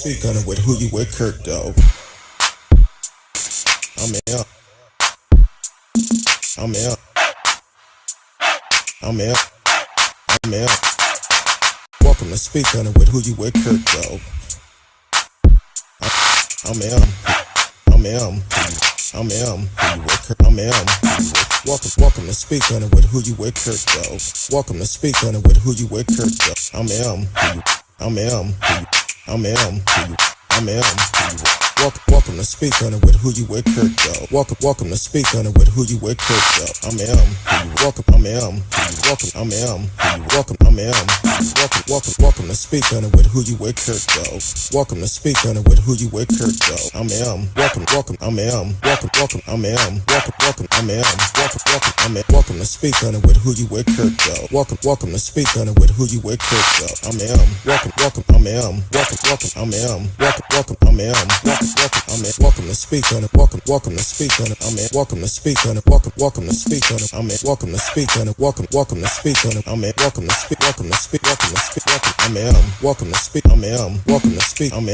speak on it with who you with, Kirk, though. I'm out. I'm out. I'm out. I'm out. Welcome to speak on it with who you with, Kirk, though. I'm out. I'm out. I'm out. Who you with, Kirk? I'm out. Welcome to speak on it with who you with, Kirk, though. Welcome to speak on it with who you with, Kirk, though. I'm out. I'm out. I'm out. I'm out. Welcome to speak on it with who you with, Kirk, though. Welcome to speak on it with who you with, Kirk, though. I'm welcome. I'm welcome. I'm welcome. I'm welcome to speak on it with who you with, Kirk, though. Welcome to speak on it with who you with, Kirk, though. I'm welcome. I'm welcome. I'm welcome. I'm welcome to speak on it with who you with, Kirk, though. Welcome to speak on it with who you with, Kirk, though. I'm welcome. I'm welcome. I'm welcome. I'm welcome to speak on it. Welcome to speak on it. I'm welcome to speak on it. Welcome to speak on it. I'm welcome to speak on it. Welcome to speak on it. I'm welcome to speak. Welcome to speak. I'm welcome to speak. I'm welcome to speak. I'm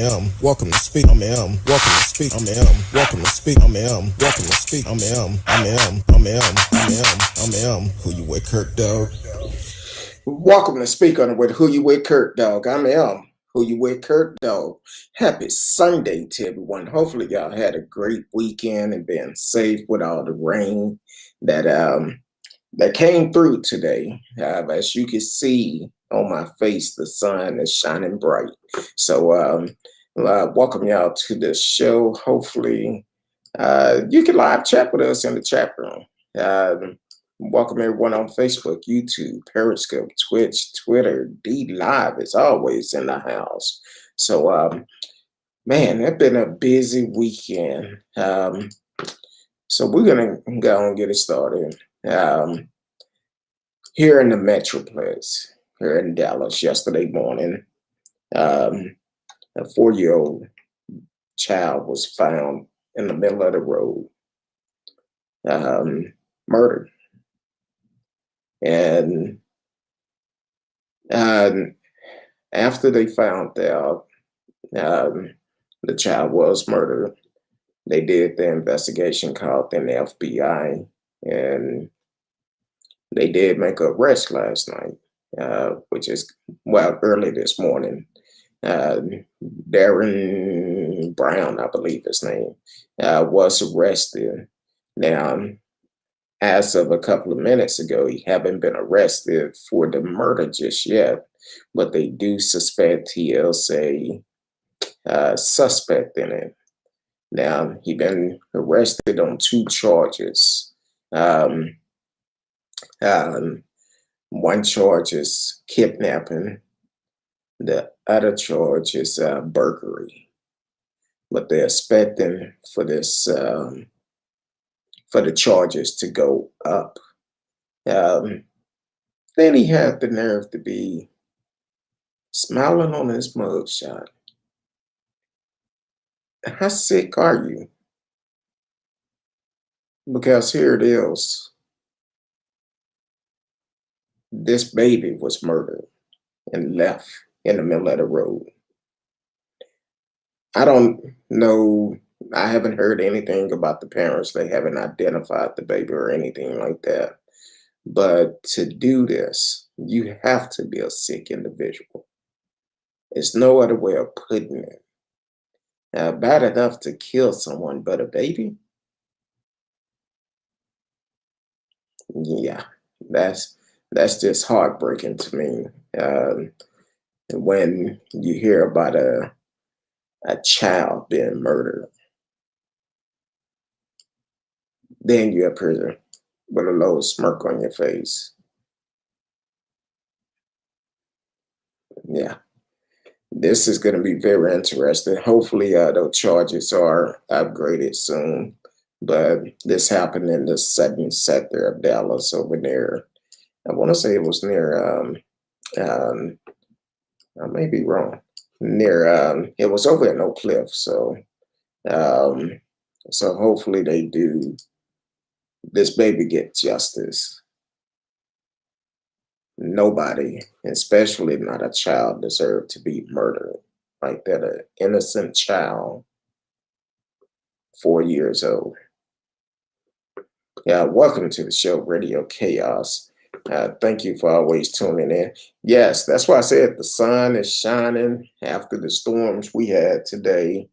welcome to speak. I'm welcome to speak. I'm welcome to speak. I'm welcome to speak. I'm who you with, Kirk, dog. Welcome to speak on it with who you with, Kirk, dog. I'm who you with, Kirk, dog. Happy Sunday to everyone. Hopefully y'all had a great weekend and been safe with all the rain that came through today. As you can see on my face, the sun is shining bright. So welcome y'all to the show. Hopefully you can live chat with us in the chat room. Welcome everyone on Facebook, YouTube, Periscope, Twitch, Twitter. D Live is always in the house. So man, it's been a busy weekend. So we're gonna go and get it started. Here in the Metroplex, here in Dallas, yesterday morning, a 4-year-old child was found in the middle of the road, murdered. And after they found out the child was murdered, they did the investigation, called in the FBI, and they did make an arrest last night, which is, well, early this morning. Darriynn Brown, I believe his name, was arrested. Now, as of a couple of minutes ago, he haven't been arrested for the murder just yet, but they do suspect he is a suspect in it. Now, he been arrested on 2 charges. One charge is kidnapping. The other charge is burglary. But they're expecting for this for the charges to go up. Then he had the nerve to be smiling on his mugshot. How sick are you? Because here it is. This baby was murdered and left in the middle of the road. I don't know. I haven't heard anything about the parents. They haven't identified the baby or anything like that. But to do this, you have to be a sick individual. There's no other way of putting it. Bad enough to kill someone, but a baby? Yeah, that's just heartbreaking to me. When you hear about a child being murdered, then you appear with a little smirk on your face. Yeah, this is going to be very interesting. Hopefully, those charges are upgraded soon. But this happened in the 7th sector of Dallas over there. I want to say it was near, I may be wrong, near, it was over at Oak Cliff. So hopefully they do, this baby get justice. Nobody, especially not a child, deserved to be murdered. like that, an innocent child, 4 years old. Yeah, welcome to the show, Radio Chaos. Thank you for always tuning in. Yes, that's why I said the sun is shining after the storms we had today.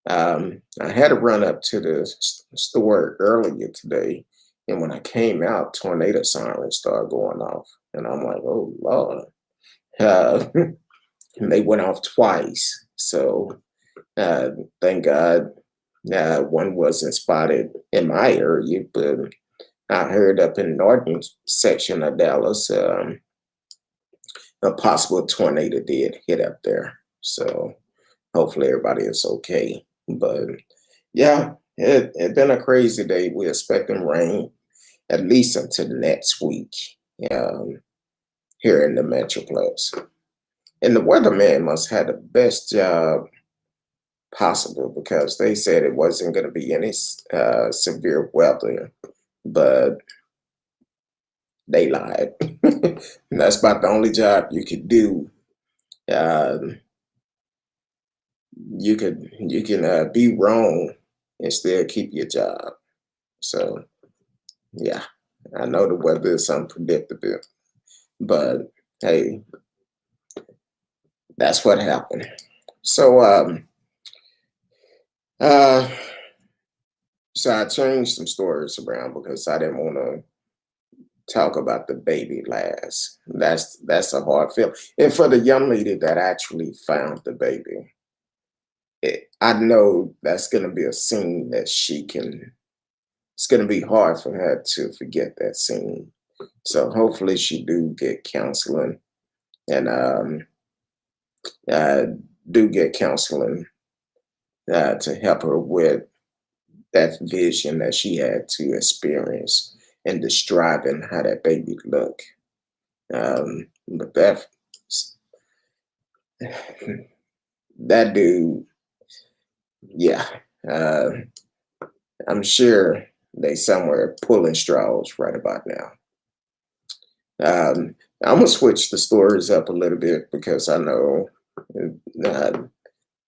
I had to run up to the store earlier today, and when I came out, tornado sirens started going off, and I'm like, "Oh Lord!" Uh, and they went off twice. So uh, thank God, one wasn't spotted in my area, but I heard up in the northern section of Dallas, a possible tornado did hit up there. So hopefully everybody is okay. But yeah, it been a crazy day. We're expecting rain at least until next week, um, here in the Metroplex. And the weatherman must have the best job possible because they said it wasn't going to be any severe weather, but they lied. And that's about the only job you could do. Um, you can be wrong and still keep your job. So yeah, I know the weather is unpredictable, but hey, that's what happened. So uh, so I changed some stories around because I didn't want to talk about the baby last. That's a hard feel. And for the young lady that actually found the baby, I know that's going to be a scene that she can. It's going to be hard for her to forget that scene. So hopefully she do get counseling and uh, do get counseling to help her with that vision that she had to experience and describing how that baby looked. But that dude, yeah, uh, I'm sure they somewhere pulling straws right about now. I'm gonna switch the stories up a little bit because I know uh,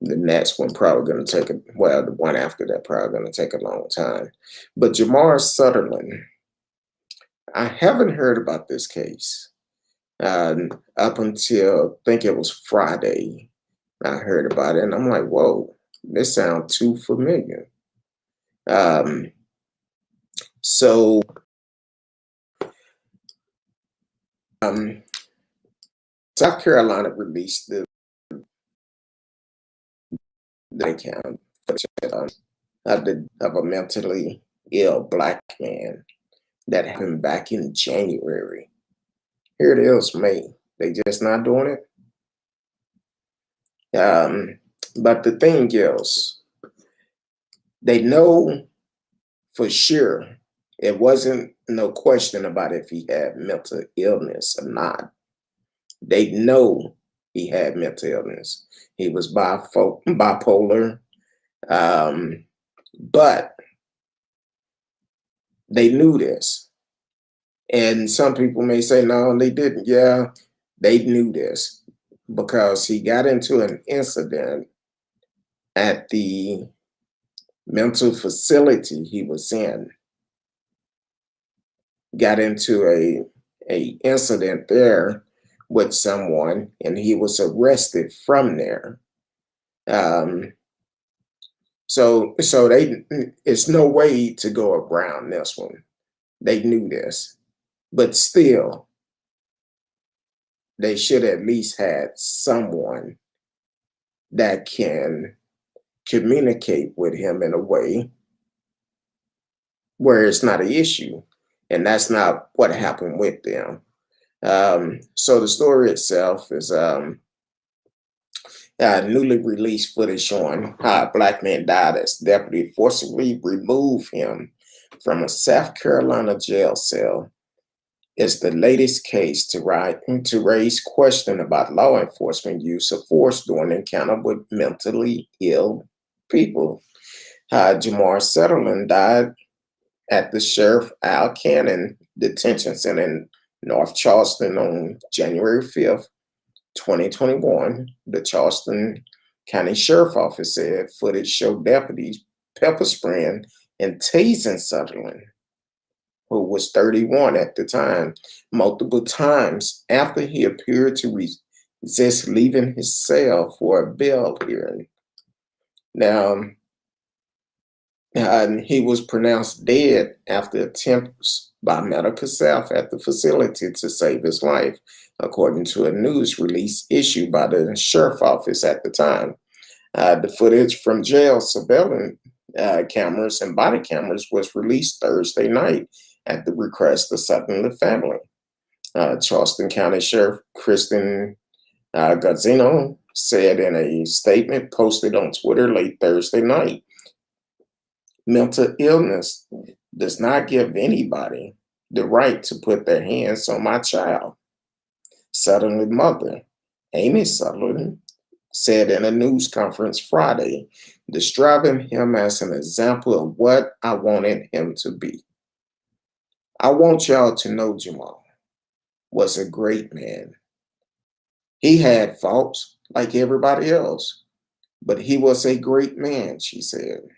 the next one probably gonna take the one after that probably gonna take a long time. But Jamal Sutherland, I haven't heard about this case up until I think it was Friday. I heard about it, and I'm like, whoa, this sounds too familiar. Um, so um, South Carolina released the account of a mentally ill black man that happened back in January. Here it is, May. They just not doing it. But the thing is, they know for sure it wasn't no question about if he had mental illness or not. They know he had mental illness. He was bipolar, but they knew this. And some people may say, no, they didn't. Yeah, they knew this because he got into an incident at the mental facility he was in. Got into a incident there with someone, and he was arrested from there. Um, so they it's no way to go around this one. They knew this, but still, they should at least had someone that can communicate with him in a way where it's not an issue. And that's not what happened with them. So the story itself is newly released footage showing how a black man died as deputy forcibly removed him from a South Carolina jail cell. It's the latest case to raise question about law enforcement use of force during encounter with mentally ill people. Jamar Sutherland died at the Sheriff Al Cannon Detention Center in North Charleston on January 5th, 2021. The Charleston County Sheriff Office said footage showed deputies pepper spraying and tasing Sutherland, who was 31 at the time, multiple times after he appeared to resist leaving his cell for a bail hearing. Now, he was pronounced dead after attempts by medical staff at the facility to save his life, according to a news release issued by the sheriff office at the time. The footage from jail surveillance cameras and body cameras was released Thursday night at the request of the Sutherland family. Charleston County Sheriff Kristen Gazzino said in a statement posted on Twitter late Thursday night, "Mental illness does not give anybody the right to put their hands on my child." Sutherland's mother, Amy Sutherland, said in a news conference Friday, describing him as an example of what I wanted him to be. "I want y'all to know Jamal was a great man. He had faults like everybody else, but he was a great man," she said.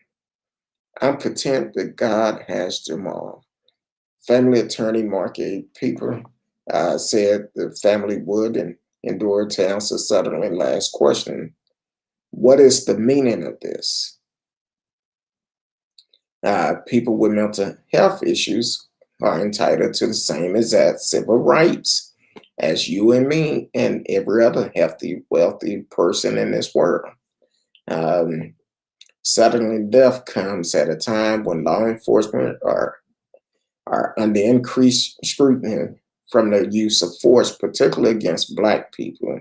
"I'm content that God has Jamal." Family attorney Mark A. Pieper said the family would endure to answer Sutherland's last question. "What is the meaning of this?" People with mental health issues are entitled to the same exact civil rights as you and me and every other healthy, wealthy person in this world. Suddenly, death comes at a time when law enforcement are under increased scrutiny from their use of force, particularly against Black people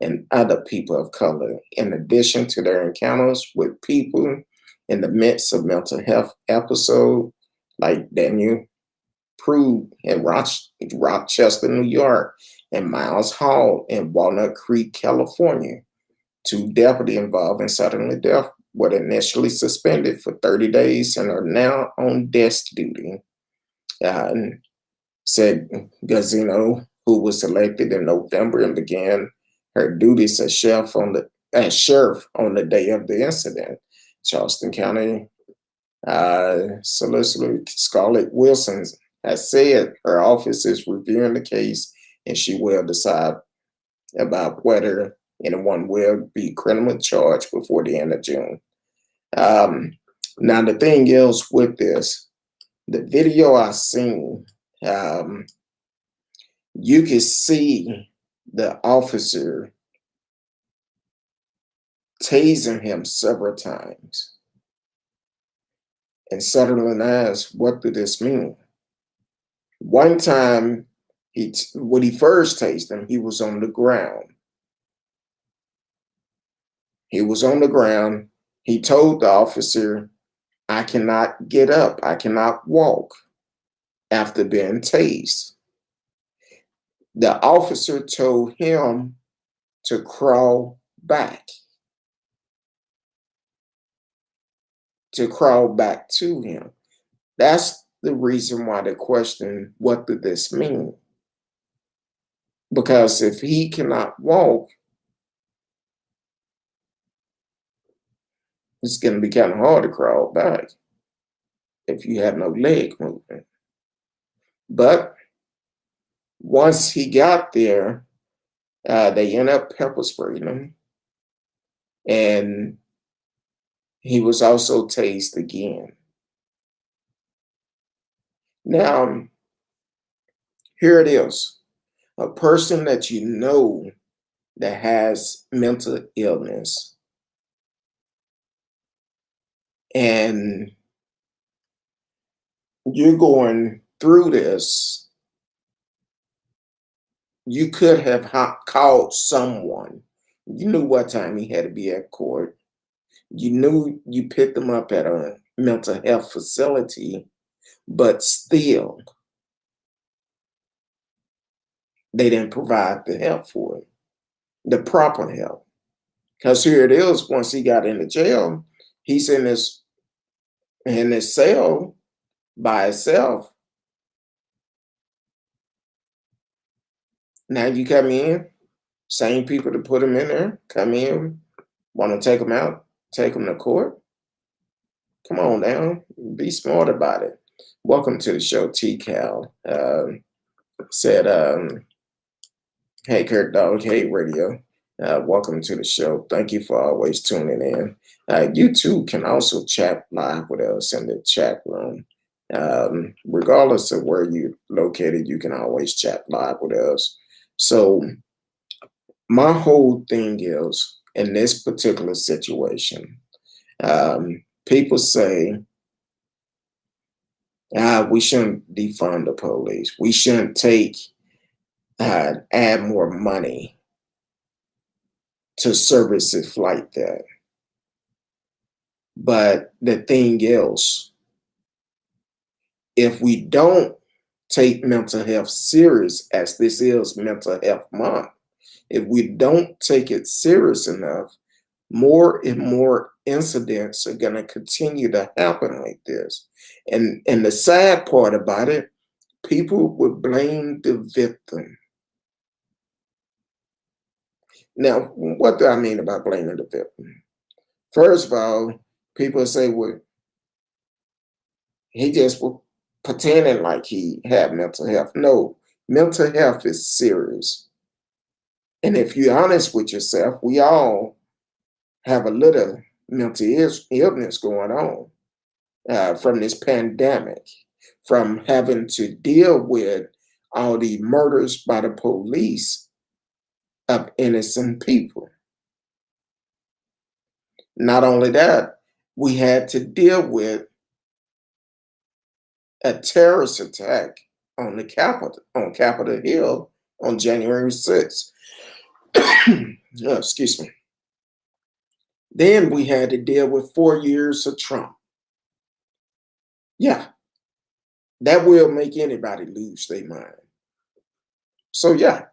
and other people of color, in addition to their encounters with people in the midst of mental health episodes like Daniel Prude in Rochester, New York, and Miles Hall in Walnut Creek, California. Two deputies involved in sudden death were initially suspended for 30 days and are now on desk duty, said Gazzino, who was elected in November and began her duties as sheriff on the day of the incident. Charleston County Solicitor Scarlett Wilson has said her office is reviewing the case and she will decide about whether anyone will be criminally charged before the end of June. Now, the thing is with this, the video I seen, you can see the officer tasing him several times. And Sutherland asked, "What did this mean?" One time, when he first tased him, he was on the ground. He was on the ground. He told the officer, "I cannot get up. I cannot walk," after being tased. The officer told him to crawl back, to him. That's the reason why they question, what did this mean? Because if he cannot walk, it's going to be kind of hard to crawl back if you have no leg movement. But once he got there, they ended up pepper spraying him, and he was also tased again. Now, here it is. A person that you know that has mental illness, and you're going through this, you could have called someone. You knew what time he had to be at court. You knew you picked him up at a mental health facility, but still, they didn't provide the help for it, the proper help. Because here it is, once he got into jail, he's in his cell by himself. Now you come in, same people that put him in there come in, Want to take them out? Take them to court? Come on now. Be smart about it. Welcome to the show, T-Cal. Said, hey, Kurt Dog, hey, radio. Welcome to the show. Thank you for always tuning in. You too can also chat live with us in the chat room. Regardless of where you're located, you can always chat live with us. So my whole thing is, in this particular situation, people say, we shouldn't defund the police. We shouldn't add more money to services like that. But the thing is, if we don't take mental health serious, as this is Mental Health Month, if we don't take it serious enough, more and more incidents are going to continue to happen like this. And the sad part about it, people would blame the victim. Now, what do I mean about blaming the victim? First of all, people say, well, he just was pretending like he had mental health. No, mental health is serious. And if you're honest with yourself, we all have a little mental illness going on from this pandemic, from having to deal with all the murders by the police of innocent people. Not only that, we had to deal with a terrorist attack on the Capitol, on Capitol Hill on January 6th. Excuse me. Then we had to deal with 4 years of Trump. Yeah, that will make anybody lose their mind. So yeah,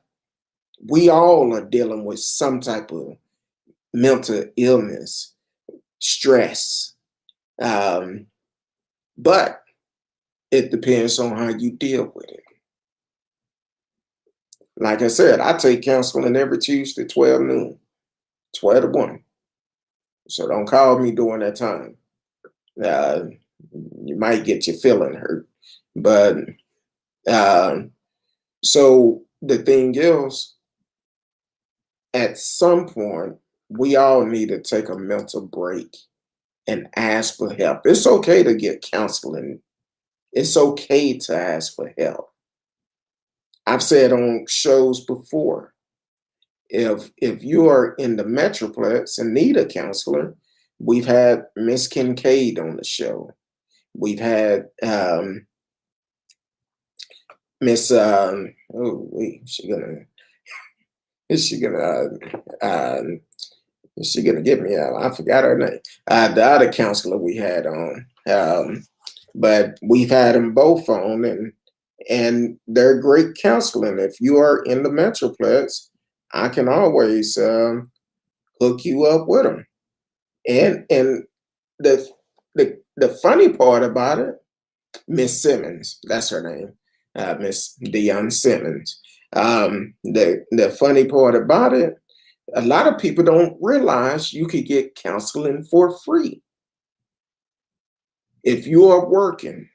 we all are dealing with some type of mental illness, stress. But it depends on how you deal with it. Like I said, I take counseling every Tuesday, 12 noon, 12 to 1. So don't call me during that time. You might get your feeling hurt. But so the thing is, at some point, we all need to take a mental break and ask for help. It's okay to get counseling. It's okay to ask for help. I've said on shows before, if you are in the Metroplex and need a counselor, we've had Miss Kincaid on the show. We've had Miss is she gonna get me out? I forgot her name. The other counselor we had on, but we've had them both on, and they're great counseling. If you are in the Metroplex, I can always hook you up with them. And the funny part about it, Miss Simmons, that's her name, Miss Dion Simmons. The funny part about it, a lot of people don't realize you could get counseling for free. If you are working,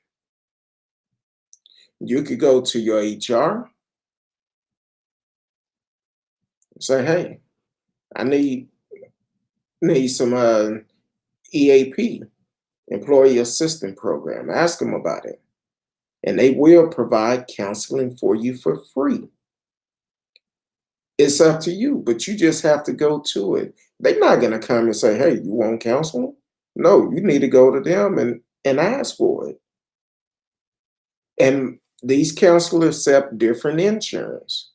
you could go to your HR and say, hey, I need some EAP, Employee Assistance Program. Ask them about it. And they will provide counseling for you for free. It's up to you, but you just have to go to it. They're not going to come and say, hey, you want counseling? No, you need to go to them and ask for it. And these counselors accept different insurance.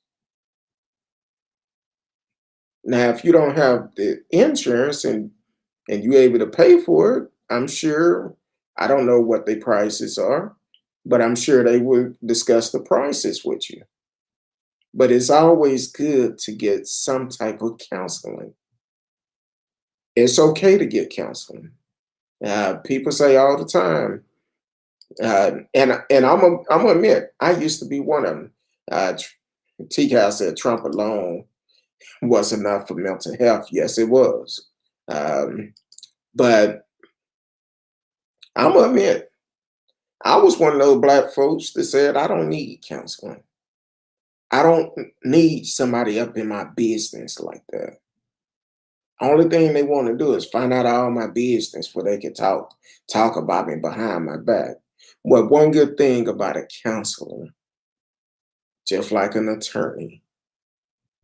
Now, if you don't have the insurance and you're able to pay for it, I'm sure, I don't know what the prices are, but I'm sure they will discuss the prices with you. But it's always good to get some type of counseling. It's okay to get counseling. People say all the time, and I'm gonna admit, I used to be one of them. T-Cal said Trump alone was enough for mental health. Yes, it was. But I'm gonna admit, I was one of those black folks that said I don't need counseling. I don't need somebody up in my business like that. Only thing they want to do is find out all my business where they can talk about me behind my back. Well, one good thing about a counselor, just like an attorney,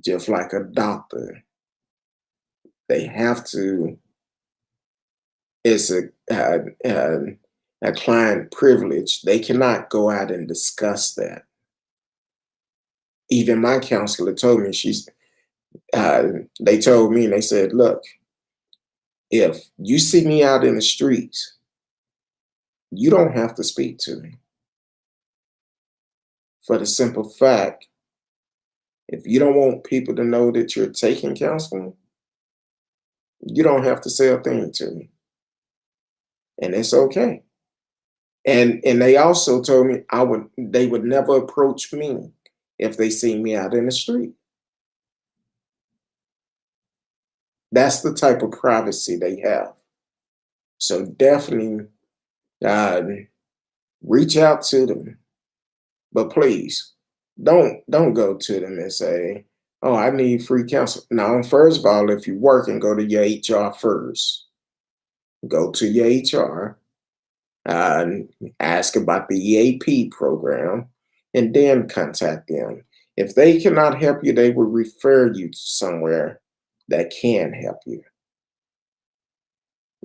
just like a doctor, they have to. It's a client privilege. They cannot go out and discuss that. Even my counselor told me they told me and they said, look, if you see me out in the streets, you don't have to speak to me. For the simple fact, if you don't want people to know that you're taking counseling, you don't have to say a thing to me. And it's okay. And they also told me they would never approach me if they see me out in the street. That's the type of privacy they have. So definitely uh, reach out to them. But please don't go to them and say, "Oh, I need free counsel." Now, first of all, if you work and go to your HR first, go to your HR, ask about the EAP program, and then contact them. If they cannot help you, they will refer you to somewhere that can help you.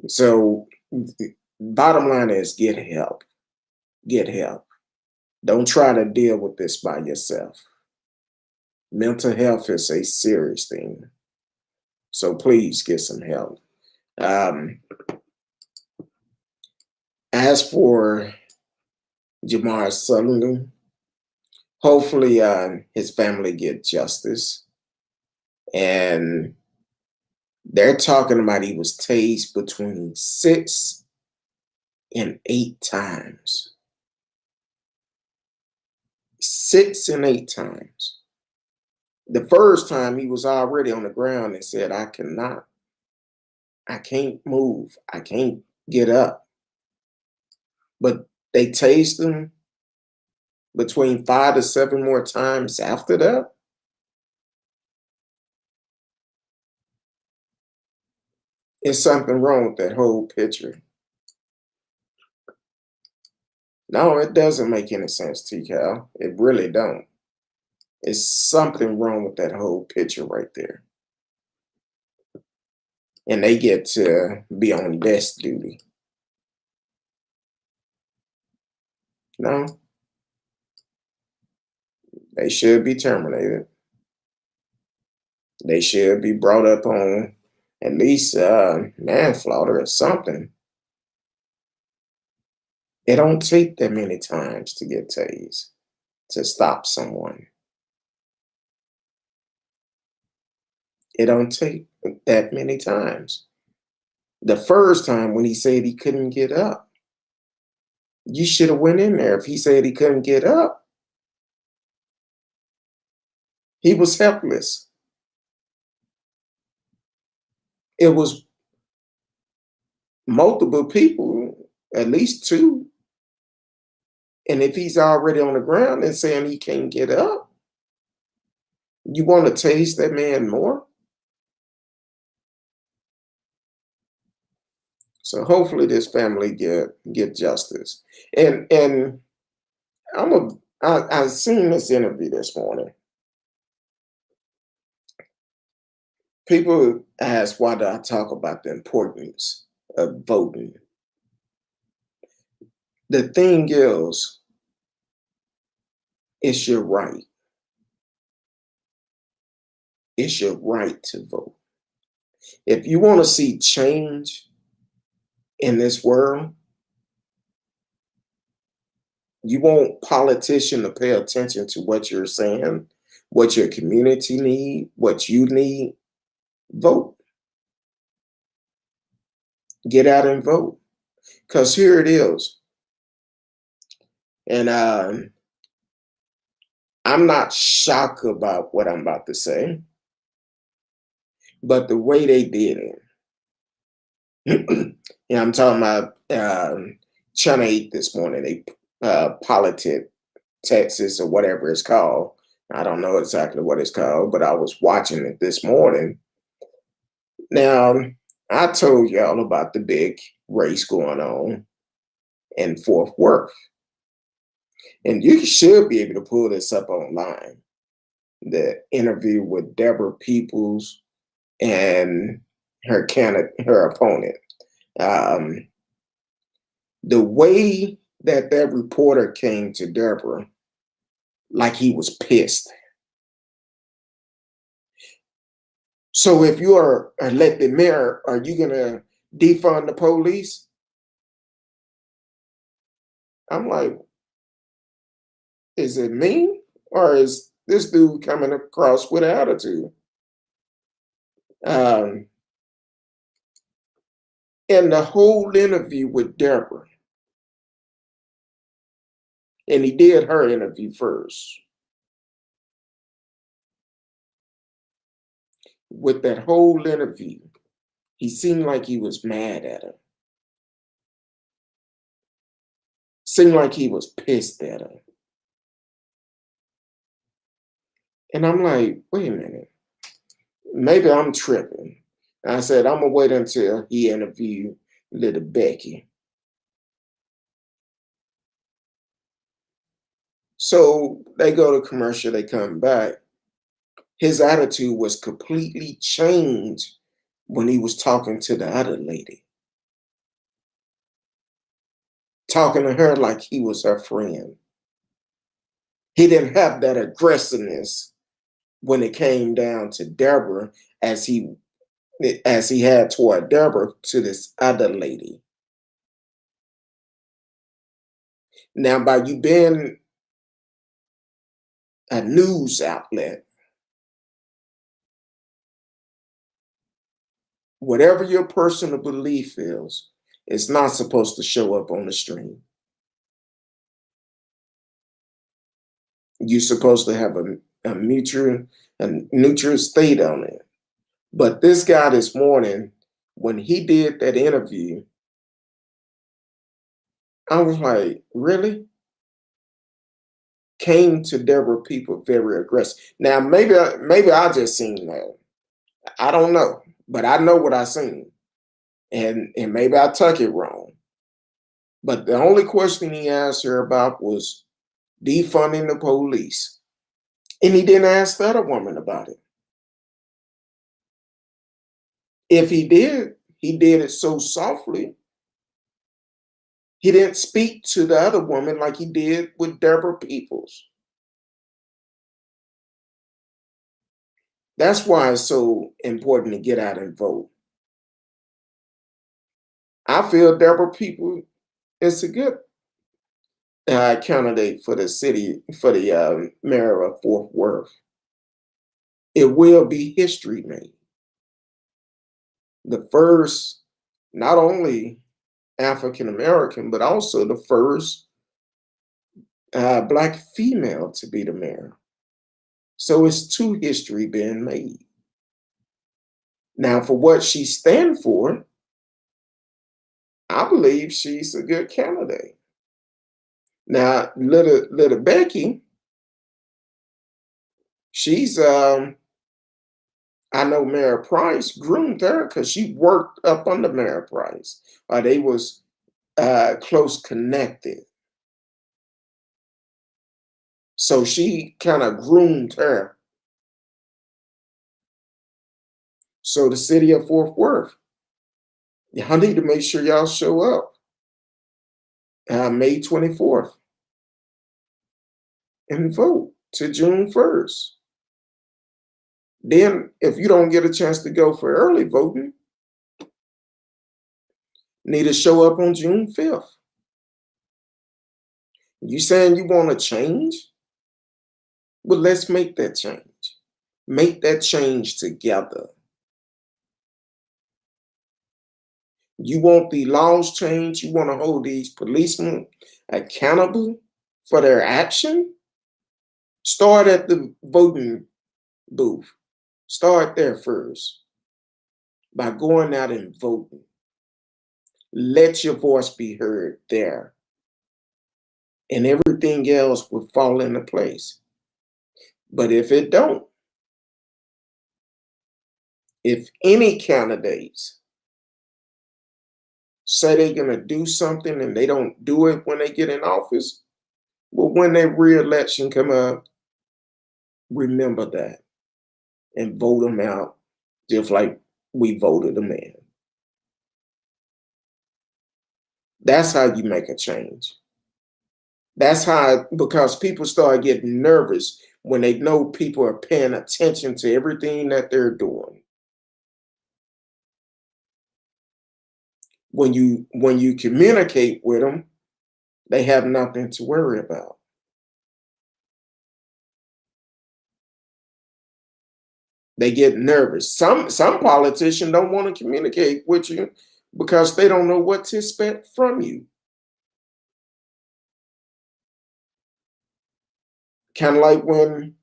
So, bottom line is get help. Get help. Don't try to deal with this by yourself. Mental health is a serious thing. So please get some help. Um, as for Jamal Sutherland, hopefully his family get justice. And they're talking about he was tased between 6 and 8 times. 6 and 8 times. The first time he was already on the ground and said, I can't move. I can't get up. But they tased him between 5 to 7 more times after that. It's something wrong with that whole picture. No, it doesn't make any sense, T-Cal. It really don't. It's something wrong with that whole picture right there. And they get to be on desk duty. No, they should be terminated. They should be brought up on at least manslaughter or something. It don't take that many times to get tased to stop someone. It don't take that many times. The first time when he said he couldn't get up, you should have went in there. If he said he couldn't get up, he was helpless. It was multiple people, at least two. And if he's already on the ground and saying he can't get up, you want to tase that man more? So hopefully this family get justice. And I seen this interview this morning. People ask, why do I talk about the importance of voting? The thing is, it's your right. It's your right to vote. If you want to see change in this world, you want politicians to pay attention to what you're saying, what your community need, what you need. Vote. Get out and vote. Because here it is. And I'm not shocked about what I'm about to say, but the way they did it. Yeah, I'm talking about Channel 8 this morning. They politic Texas or whatever it's called. I don't know exactly what it's called, but I was watching it this morning. Now, I told y'all about the big race going on in Fort Worth, and you should be able to pull this up online. The interview with Deborah Peoples and her opponent. Um, the way that reporter came to Deborah, like he was pissed. So if you are elected mayor, are you gonna defund the police? I'm like, is it me or is this dude coming across with attitude? Um, in the whole interview with Deborah, and he did her interview first. With that whole interview, he seemed like he was mad at her. Seemed like he was pissed at her. And I'm like, wait a minute, maybe I'm tripping. I said, I'm gonna wait until he interviewed little Becky. So they go to commercial, they come back. His attitude was completely changed when he was talking to the other lady, talking to her like he was her friend. He didn't have that aggressiveness when it came down to Deborah as he had toward Deborah to this other lady. Now, by you being a news outlet, whatever your personal belief is, it's not supposed to show up on the stream. You're supposed to have a neutral state on it. But this guy this morning, when he did that interview, I was like, really? Came to Deborah people very aggressive. Now, maybe I just seen that. I don't know, but I know what I seen, and maybe I took it wrong. But the only question he asked her about was defunding the police, and he didn't ask the other woman about it. If he did it so softly. He didn't speak to the other woman like he did with Deborah Peoples. That's why it's so important to get out and vote. I feel Deborah Peoples is a good candidate for the city, for the mayor of Fort Worth. It will be history made. The first, not only African American, but also the first Black female to be the mayor. So it's two history being made. Now, for what she stands for, I believe she's a good candidate. Now, little Becky, she's I know Mayor Price groomed her because she worked up under Mayor Price. They was close connected. So she kind of groomed her. So the city of Fort Worth, y'all need to make sure y'all show up May 24th and vote to June 1st. Then if you don't get a chance to go for early voting, need to show up on June 5th. You saying you want to change? Well, let's make that change. Make that change together. You want the laws changed? You want to hold these policemen accountable for their action? Start at the voting booth. Start there first by going out and voting. Let your voice be heard there, and everything else will fall into place. But if it don't, if any candidates say they're going to do something and they don't do it when they get in office, well, when their re-election come up, remember that and vote them out just like we voted them in. That's how you make a change. That's how, because people start getting nervous when they know people are paying attention to everything that they're doing. When you communicate with them, they have nothing to worry about. They get nervous. Some politicians don't want to communicate with you because they don't know what to expect from you. Kind of like when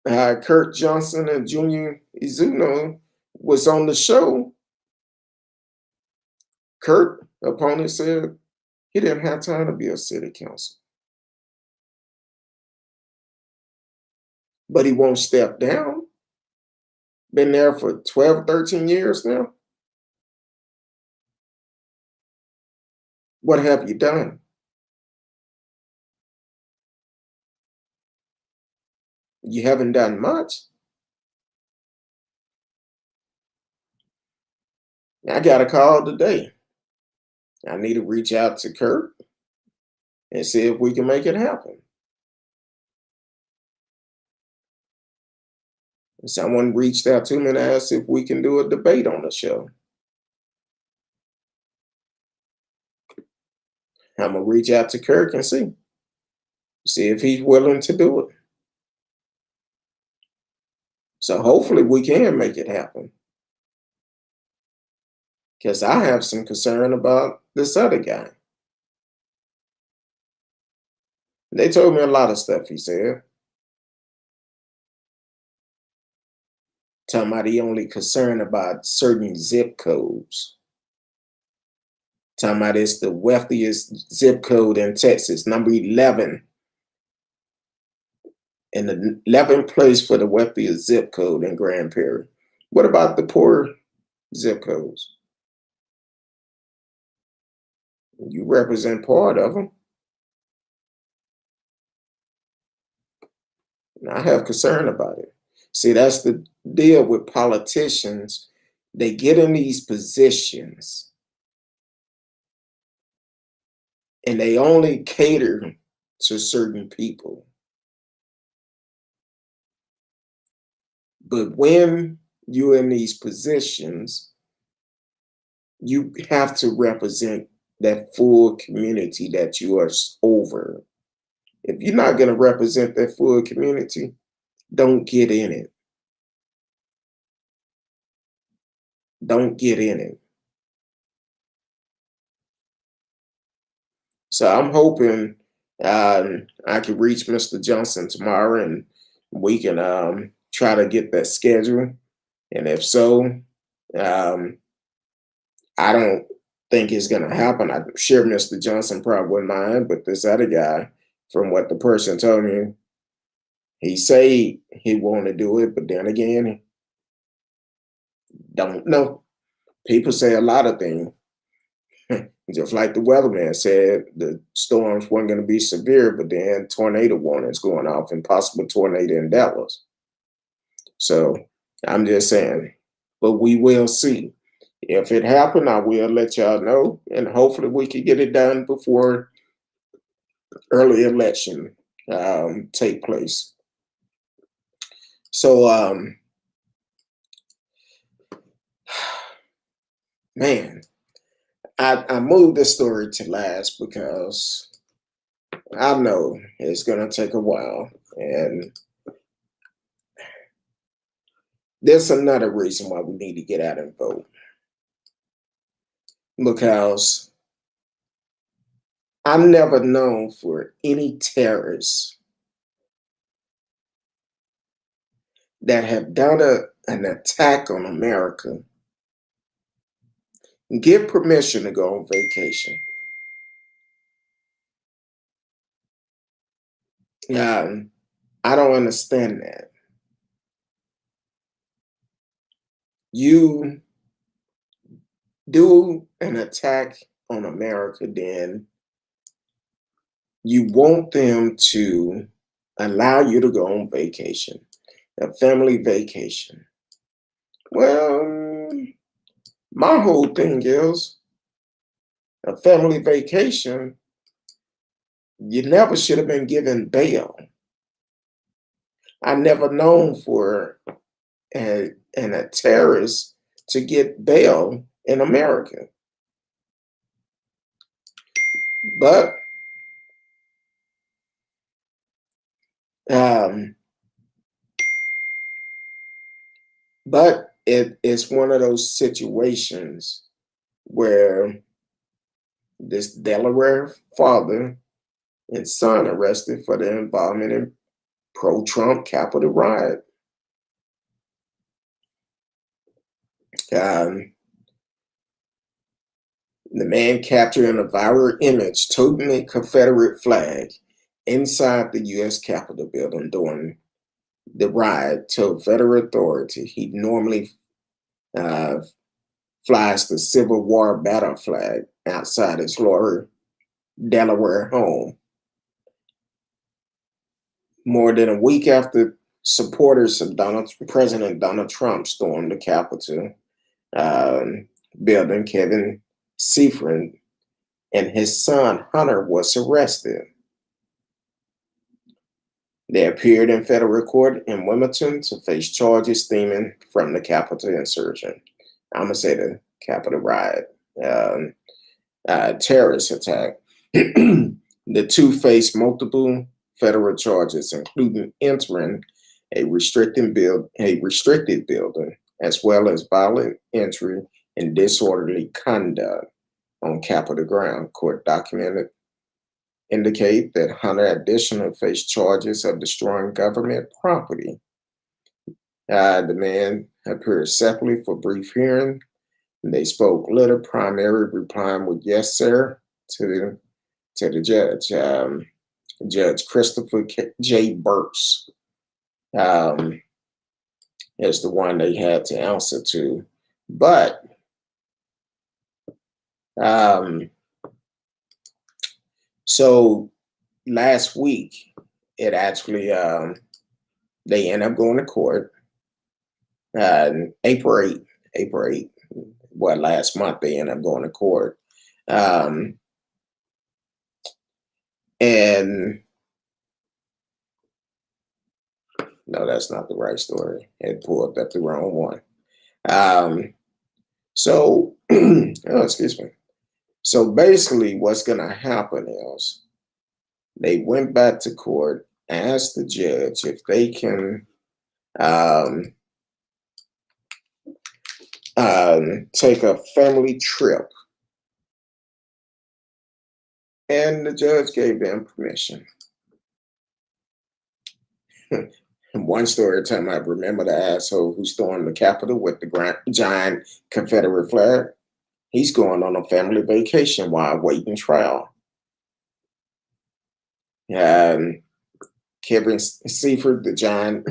Kurt Johnson and Junior Izuno was on the show. Kurt, opponent, said he didn't have time to be a city council. But he won't step down. Been there for 12, 13 years now. What have you done? You haven't done much. I got a call today. I need to reach out to Kurt and see if we can make it happen. Someone reached out to me and asked if we can do a debate on the show. I'm going to reach out to Kirk and see if he's willing to do it. So hopefully we can make it happen. Because I have some concern about this other guy. They told me a lot of stuff, he said. Talking about he only concerned about certain zip codes. Talking about it's the wealthiest zip code in Texas, number 11. And the 11th place for the wealthiest zip code in Grand Prairie. What about the poor zip codes? You represent part of them. And I have concern about it. See, that's the deal with politicians. They get in these positions and they only cater to certain people. But when you're in these positions, you have to represent that full community that you are over. If you're not going to represent that full community, don't get in it. Don't get in it. So I'm hoping I can reach Mr. Johnson tomorrow and we can try to get that schedule. And if so, I don't think it's going to happen. I'm sure Mr. Johnson probably wouldn't mind, but this other guy, from what the person told me, he say he want to do it, but then again, don't know. People say a lot of things. Just like the weatherman said, the storms weren't going to be severe, but then tornado warnings going off and possible tornado in Dallas. So I'm just saying, but we will see. If it happened, I will let y'all know, and hopefully we can get it done before early election take place. So, man, I moved this story to last because I know it's going to take a while, and there's another reason why we need to get out and vote. Because I'm never known for any terrorists that have done an attack on America get permission to go on vacation. I don't understand that. You do an attack on America, then you want them to allow you to go on vacation, a family vacation. Well, my whole thing is a family vacation, you never should have been given bail. I never known for a terrorist to get bail in America. But um, it's one of those situations where this Delaware father and son arrested for their involvement in pro-Trump Capitol riot. Um, the man captured in a viral image toting a Confederate flag inside the U.S. Capitol building during the riot told federal authorities he normally uh, flies the Civil War battle flag outside his Laurel, Delaware home. More than a week after supporters of President Donald Trump stormed the Capitol building, Kevin Seefried and his son Hunter was arrested. They appeared in federal court in Wilmington to face charges stemming from the Capitol insurrection. I'm gonna say the Capitol riot, terrorist attack. The two faced multiple federal charges, including entering a restricted building, as well as violent entry and disorderly conduct on Capitol ground. Court documented indicate that Hunter additionally faced charges of destroying government property. The man appeared separately for brief hearing. They spoke little, primary replying with "yes, sir" to the judge. Judge Christopher J. Burks is the one they had to answer to. But so last week, it actually they ended up going to court. April 8th, well, last month they ended up going to court. And no, that's not the right story. It pulled up the wrong one. So, oh, excuse me. So basically, what's going to happen is they went back to court, asked the judge if they can take a family trip, and the judge gave them permission. One story at a time, I remember the asshole who stormed the Capitol with the giant Confederate flag. He's going on a family vacation while waiting trial. Kevin Seefried, the giant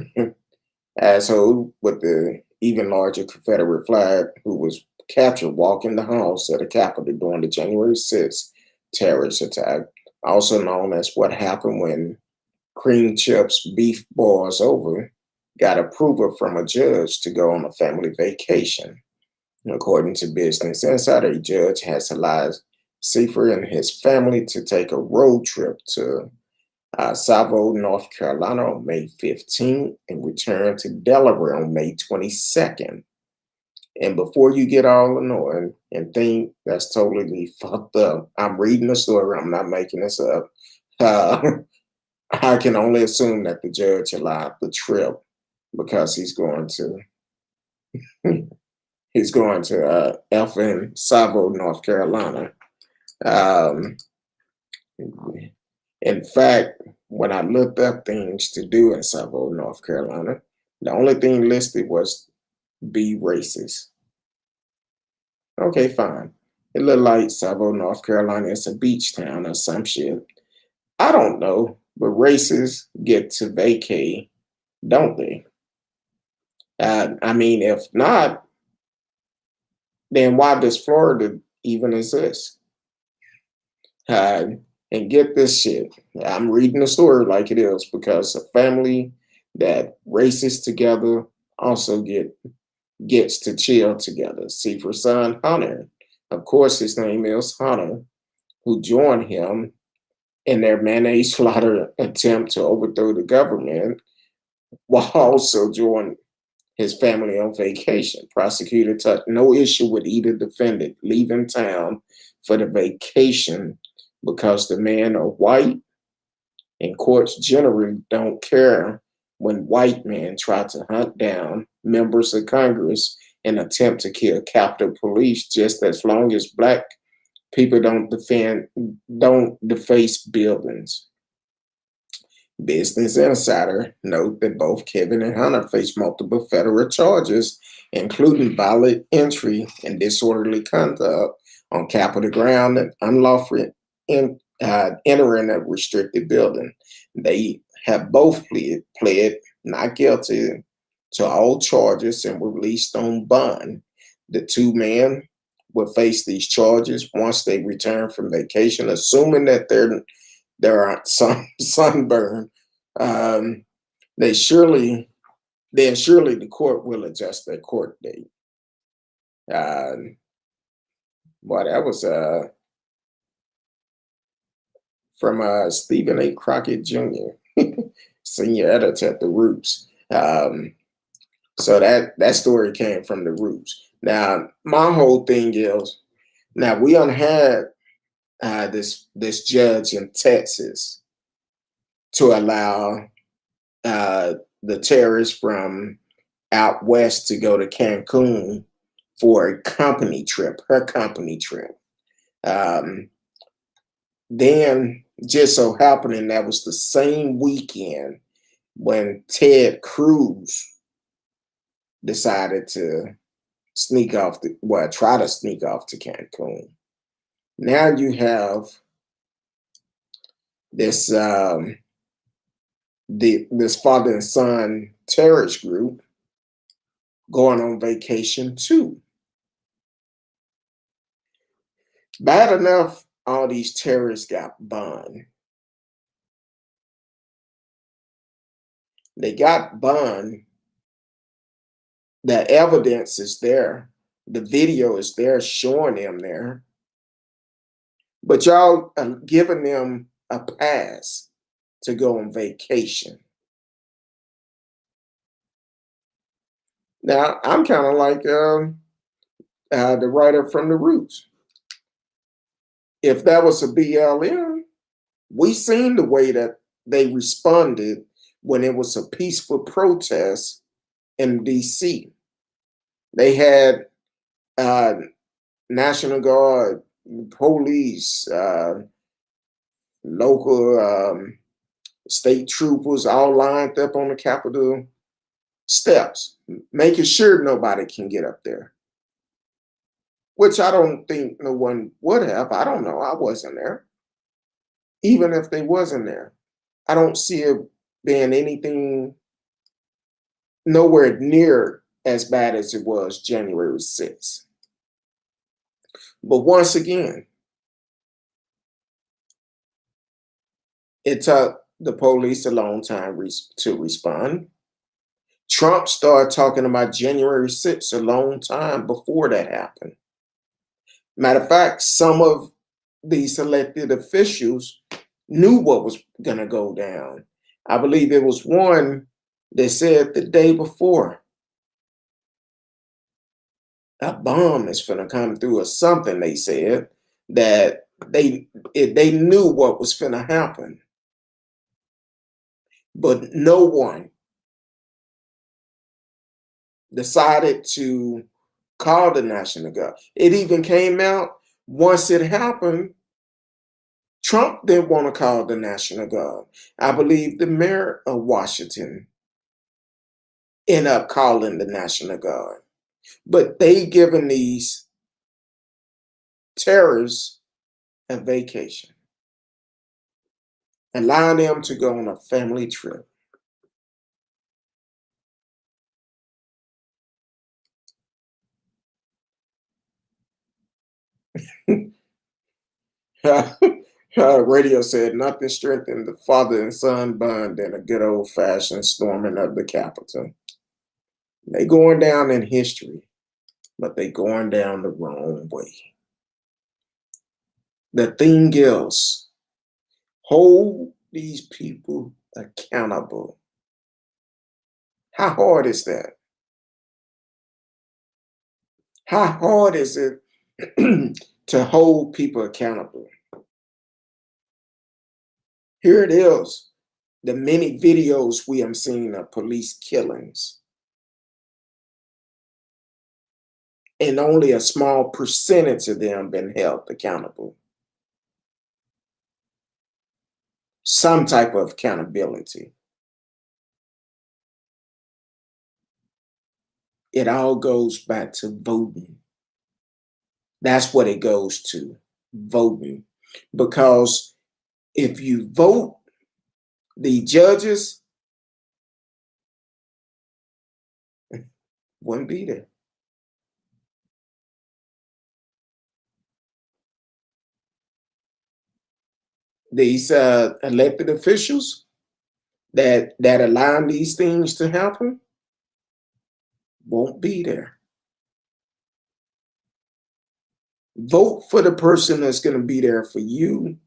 asshole with the even larger Confederate flag, who was captured walking the halls of the Capitol during the January 6th terrorist attack, also known as what happened when cream chips beef boils over, got approval from a judge to go on a family vacation. According to Business Insider, a judge has allowed Seefried and his family to take a road trip to Savo, North Carolina on May 15th and return to Delaware on May 22nd. And before you get all annoyed and think that's totally fucked up, I'm reading the story, I'm not making this up. I can only assume that the judge allowed the trip because he's going to effing Savo, North Carolina. In fact, when I looked up things to do in Savo, North Carolina, the only thing listed was be racist. Okay, fine. It looked like Savo, North Carolina. It's a beach town or some shit. I don't know, but races get to vacay, don't they? I mean, if not, then why does Florida even exist? Uh, and get this shit. I'm reading the story like it is because a family that races together also gets to chill together. See, for son Hunter, of course, his name is Hunter, who joined him in their mayonnaise slaughter attempt to overthrow the government, while also joining his family on vacation. Prosecutor took no issue with either defendant leaving town for the vacation because the men are white, and courts generally don't care when white men try to hunt down members of Congress and attempt to kill Capitol Police, just as long as black people don't deface buildings. Business Insider note that both Kevin and Hunter face multiple federal charges, including violent entry and disorderly conduct on Capitol ground and unlawful entering a restricted building. They have both pled not guilty to all charges and were released on bond. The two men will face these charges once they return from vacation, assuming that there aren't some sunburn. Um, they surely, then surely the court will adjust their court date. Um, Boy, that was from Stephen A. Crockett Jr., senior editor at The Roots. So that story came from The Roots. Now, my whole thing is, now we had this judge in Texas to allow the terrorists from out west to go to Cancun for a company trip, her company trip. Um, then just so happening that was the same weekend when Ted Cruz decided to try to sneak off to Cancun. Now you have this this father and son terrorist group going on vacation too. Bad enough, all these terrorists got bond. They got bond. The evidence is there. The video is there showing them there. But y'all are giving them a pass to go on vacation. Now, I'm kind of like the writer from The Roots. If that was a BLM, we seen the way that they responded when it was a peaceful protest in DC. They had National Guard, police, local state troopers all lined up on the Capitol steps, making sure nobody can get up there. Which I don't think no one would have. I don't know. I wasn't there. Even if they wasn't there, I don't see it being anything nowhere near as bad as it was January 6th. But once again, it took the police a long time to respond. Trump started talking about January 6th a long time before that happened. Matter of fact, some of these elected officials knew what was going to go down. I believe there was one that said the day before, a bomb is going to come through or something. They said that they knew what was going to happen. But no one decided to call the National Guard. It even came out once it happened. Trump didn't want to call the National Guard. I believe the mayor of Washington ended up calling the National Guard. But they given these terrorists a vacation, allow them to go on a family trip. Radio said nothing strengthened the father and son bond than a good old-fashioned storming of the Capitol. They going down in history, but they going down the wrong way. The thing is, hold these people accountable. How hard is that? How hard is it to hold people accountable? Here it is, the many videos we have seen of police killings. And only a small percentage of them been held accountable. Some type of accountability. It all goes back to voting. That's what it goes to, voting. Because if you vote the judges, wouldn't be there. These elected officials that allow these things to happen won't be there. Vote for the person that's going to be there for you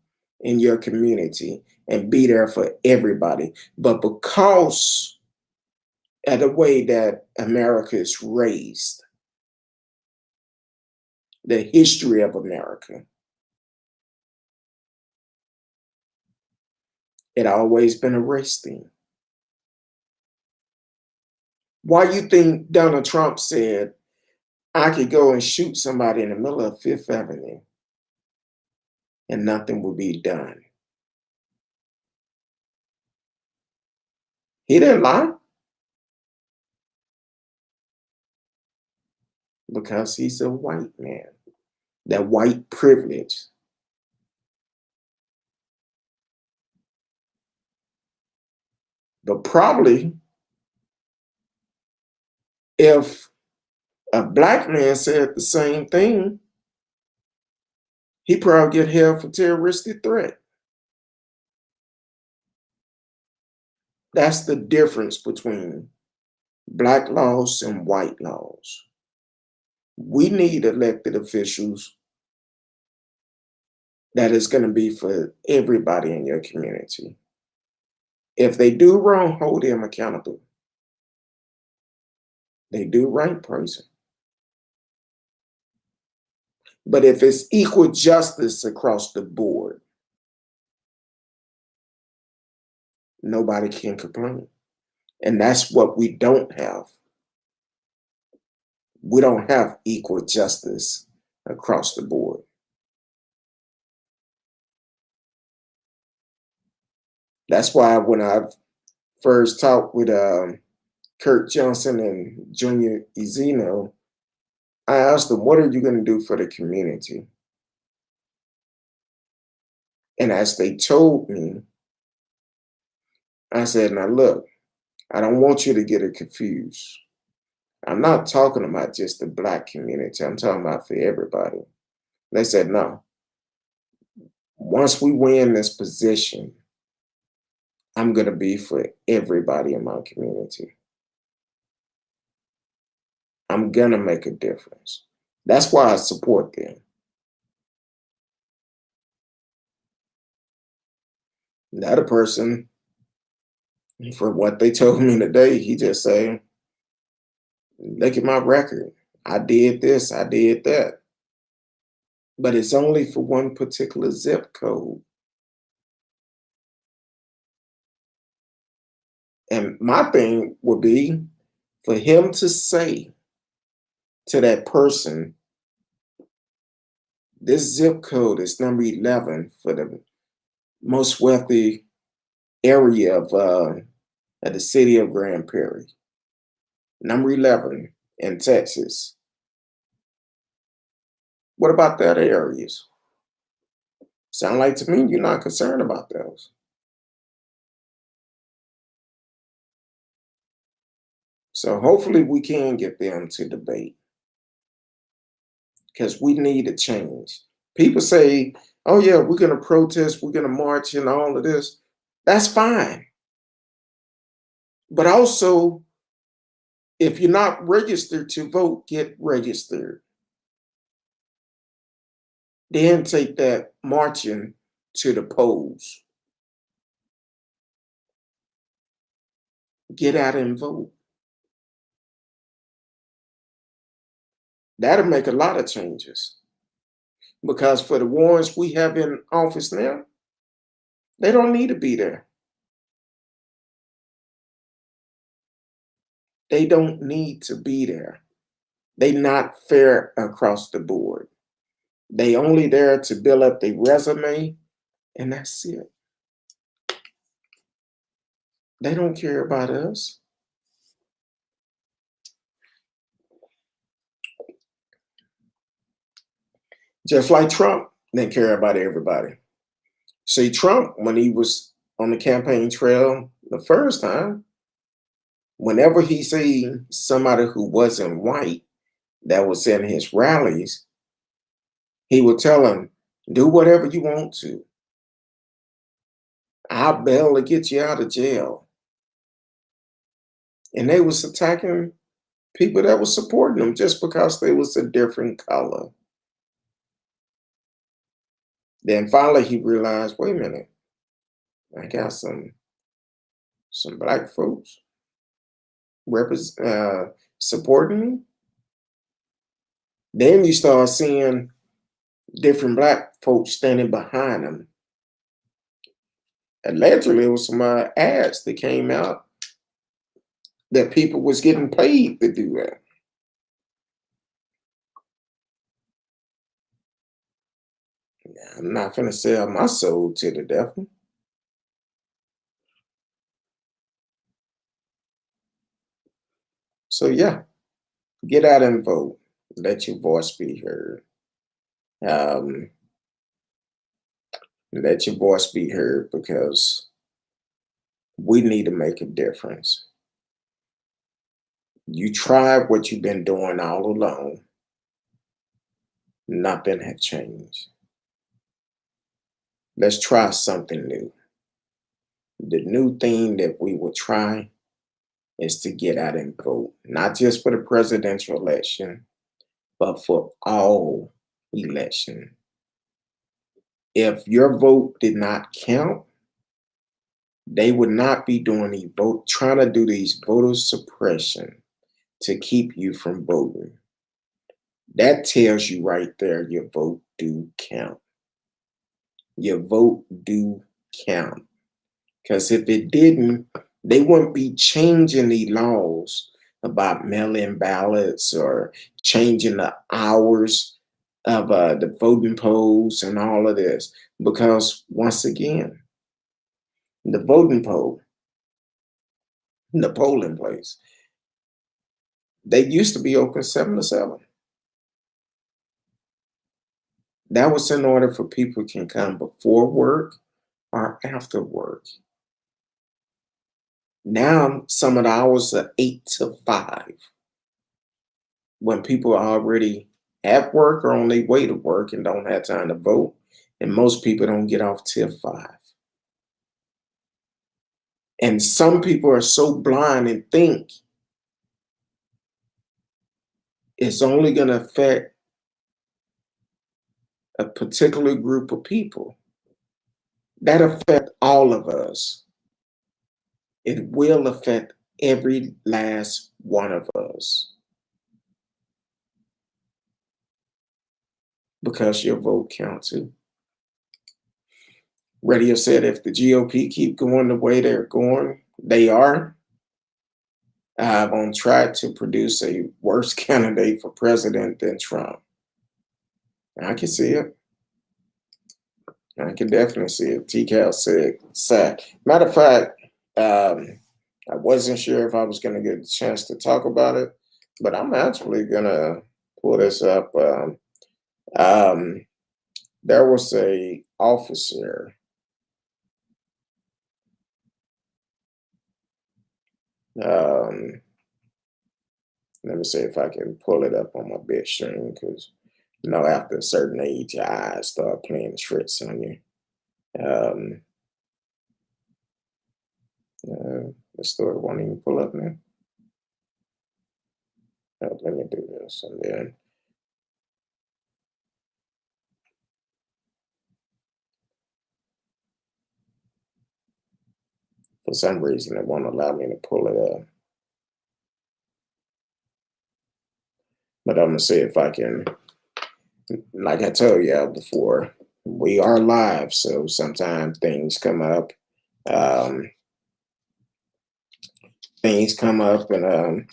and your community and be there for everybody. But because of the way that America is raised, the history of America, it always been a race thing. Why you think Donald Trump said, I could go and shoot somebody in the middle of Fifth Avenue and nothing will be done? He didn't lie. Because he's a white man. That white privilege. But probably if a black man said the same thing, he probably get held for terroristic threat. That's the difference between black laws and white laws. We need elected officials that is going to be for everybody in your community. If they do wrong, hold them accountable. They do right, person. But if it's equal justice across the board, nobody can complain. And that's what we don't have. We don't have equal justice across the board. That's why when I first talked with Kurt Johnson and Junior Ezino, I asked them, what are you going to do for the community? And as they told me, I said, now look, I don't want you to get it confused. I'm not talking about just the black community. I'm talking about for everybody. They said, no. Once we win this position, I'm going to be for everybody in my community. I'm going to make a difference. That's why I support them. The other person, for what they told me today, he just said, look at my record. I did this, I did that. But it's only for one particular zip code. And my thing would be for him to say to that person, this zip code is number 11 for the most wealthy area of the city of Grand Prairie. Number 11 in Texas. What about the other areas? Sound like to me you're not concerned about those. So hopefully we can get them to debate because we need a change. People say, oh yeah, we're going to protest, we're going to march and all of this. That's fine. But also, if you're not registered to vote, get registered. Then take that marching to the polls. Get out and vote. That'll make a lot of changes. Because for the ones we have in office now, they don't need to be there. They don't need to be there. They not fair across the board. They only there to build up their resume, and that's it. They don't care about us. Just like Trump didn't care about everybody. See, Trump, when he was on the campaign trail the first time, whenever he seen somebody who wasn't white that was in his rallies, he would tell them, do whatever you want to. I'll bail to get you out of jail. And they was attacking people that was supporting them just because they was a different color. Then finally he realized, wait a minute, I got some black folks supporting me. Then you start seeing different black folks standing behind them. Allegedly, it was some ads that came out that people was getting paid to do that. I'm not gonna sell my soul to the devil. So yeah, get out and vote. Let your voice be heard. Um, let your voice be heard because we need to make a difference. You tried what you've been doing all along. Nothing had changed. Let's try something new. The new thing that we will try is to get out and vote, not just for the presidential election, but for all election. If your vote did not count, they would not be doing trying to do these voter suppression to keep you from voting. That tells you right there your vote do count. Your vote do count. Because if it didn't, they wouldn't be changing the laws about mail-in ballots or changing the hours of the voting polls and all of this. Because once again, the voting poll, the polling place, they used to be open 7 to 7. That was in order for people can come before work or after work. Now, some of the hours are 8 to 5 when people are already at work or on their way to work and don't have time to vote. And most people don't get off till 5. And some people are so blind and think it's only going to affect a particular group of people. That affects all of us. It will affect every last one of us. Because your vote counts too. Radio said if the GOP keep going the way they're going, they are on track to produce a worse candidate for president than Trump. I can see it. I can definitely see it. TCal said, sad. Matter of fact, I wasn't sure if I was going to get a chance to talk about it, but I'm actually going to pull this up. Um, there was a officer. Um, Let me see if I can pull it up on my big screen because after a certain age, your eyes start playing tricks on you. Um, the story won't even pull up now. Let me do this, and then for some reason it won't allow me to pull it up. But I'm gonna see if I can. Like I told y'all before, we are live, so sometimes things come up. Um, and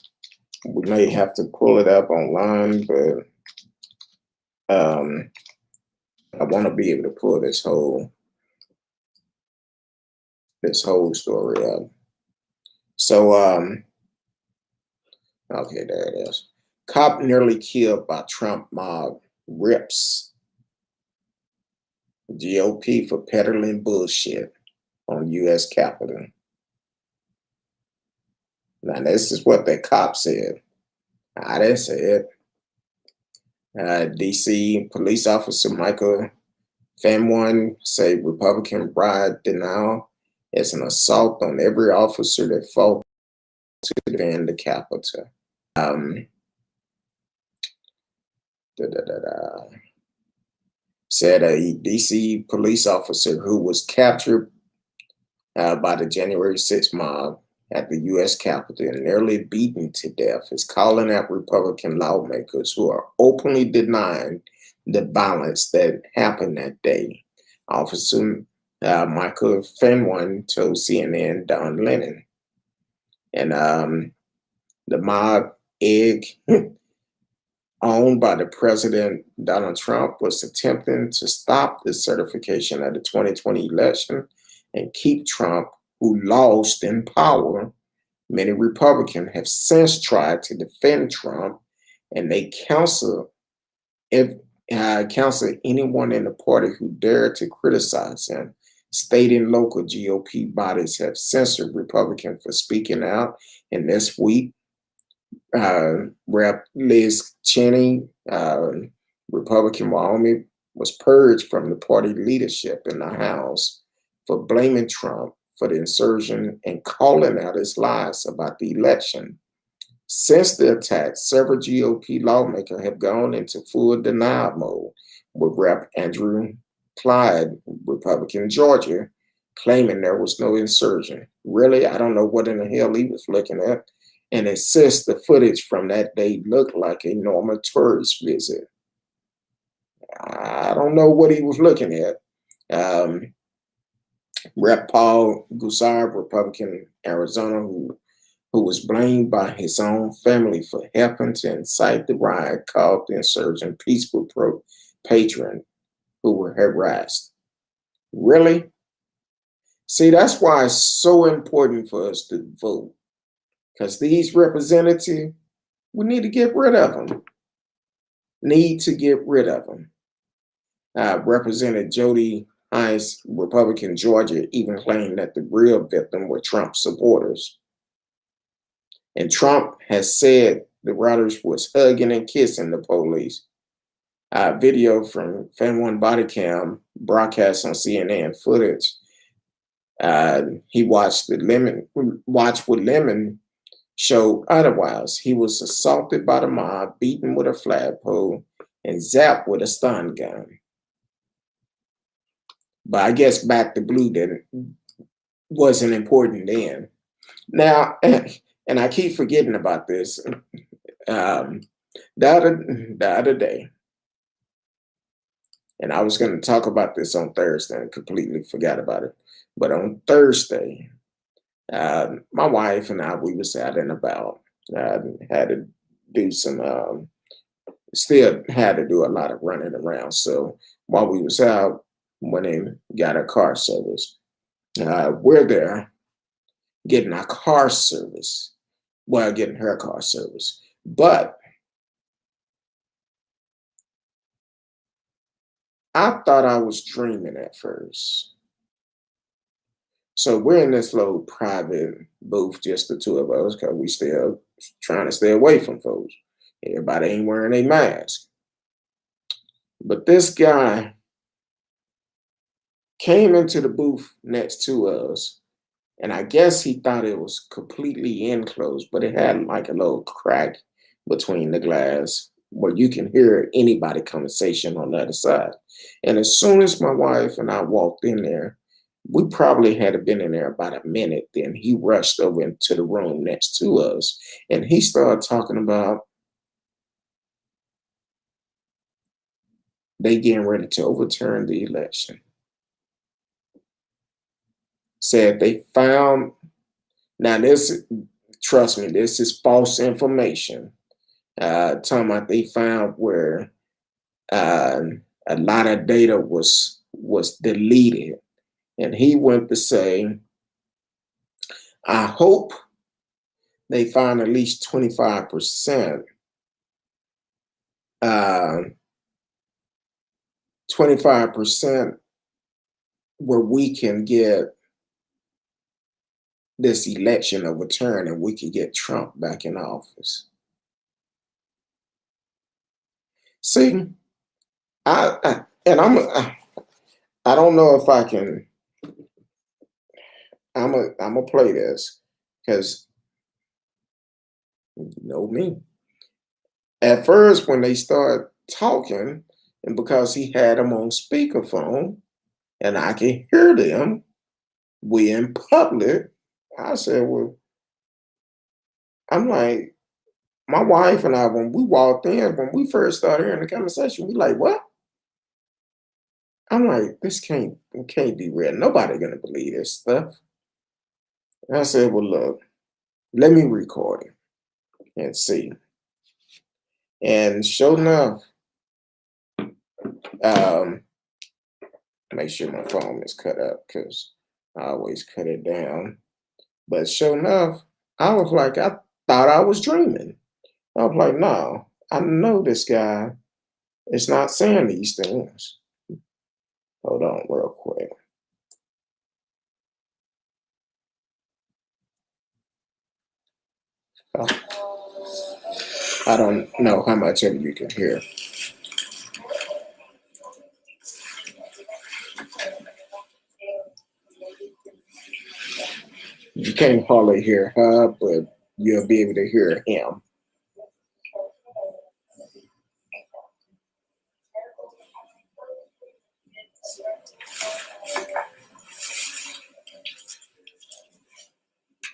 we may have to pull it up online, but I want to be able to pull this whole story up. So okay, there it is. Cop nearly killed by Trump mob rips GOP for peddling bullshit on U.S. Capitol. Now this is what the cop said. I didn't say it. D.C. police officer Michael Fanwon say Republican bribe denial is an assault on every officer that fought to defend the Capitol. Um, da, da, da, da. Said a D.C. police officer who was captured by the January 6th mob at the U.S. Capitol and nearly beaten to death is calling out Republican lawmakers who are openly denying the violence that happened that day. Officer Michael Fanwon told CNN Don Lennon. And the mob egg owned by the president Donald Trump was attempting to stop the certification of the 2020 election and keep Trump, who lost in power. Many Republicans have since tried to defend Trump, and they counsel anyone in the party who dared to criticize him. State and local GOP bodies have censored Republicans for speaking out. And this week, Rep. Liz Cheney, Republican Wyoming, was purged from the party leadership in the House for blaming Trump for the insurrection and calling out his lies about the election. Since the attack, several GOP lawmakers have gone into full denial mode, with Rep. Andrew Clyde, Republican Georgia, claiming there was no insurrection. Really, I don't know what in the hell he was looking at, and insists the footage from that day looked like a normal tourist visit. I don't know what he was looking at. Rep. Paul Gosar, Republican Arizona, who was blamed by his own family for helping to incite the riot, called the insurgent peaceful patrons who were harassed. Really? See, that's why it's so important for us to vote, because these representatives, we need to get rid of them. Representative Jody Hines, Republican Georgia, even claimed that the real victim were Trump supporters. And Trump has said the rioters was hugging and kissing the police. Video from Fan Body Cam broadcast on CNN footage. He watched with Lemon showed otherwise. He was assaulted by the mob, beaten with a flagpole, and zapped with a stun gun. But I guess back to blue wasn't important then. Now, and I keep forgetting about this. The other day, and I was going to talk about this on Thursday and completely forgot about it. But on Thursday, my wife and I, we was out and about. Had to do still had to do a lot of running around. So while we was out, went in, got a car service. We're there getting our car service. Well, getting her car service. But I thought I was dreaming at first. So we're in this little private booth, just the two of us, because we still trying to stay away from folks. Everybody ain't wearing a mask. But this guy came into the booth next to us, and I guess he thought it was completely enclosed, but it had like a little crack between the glass where you can hear anybody conversation on the other side. And as soon as my wife and I walked in there, we probably had been in there about a minute. Then he rushed over into the room next to us, and he started talking about they getting ready to overturn the election. Said they found, now this, trust me, this is false information. Talking about they found where a lot of data was deleted, and he went to say, I hope they find at least 25%, 25% where we can get this election overturned and we can get Trump back in office. See, I don't know if I can. I'm a play this because you know me. At first, when they started talking, and because he had them on speakerphone and I can hear them, we in public. I said, well, I'm like, my wife and I, when we walked in, when we first started hearing the conversation, we like, what? I'm like, this can't be real. Nobody gonna believe this stuff. And I said, well, look, let me record it and see. And sure enough, um, make sure my phone is cut up because I always cut it down. But sure enough, I was like, I thought I was dreaming. I was like, no, I know this guy is not saying these things. Hold on real quick. Oh, I don't know how much of you can hear. You can't hardly hear her, but you'll be able to hear him.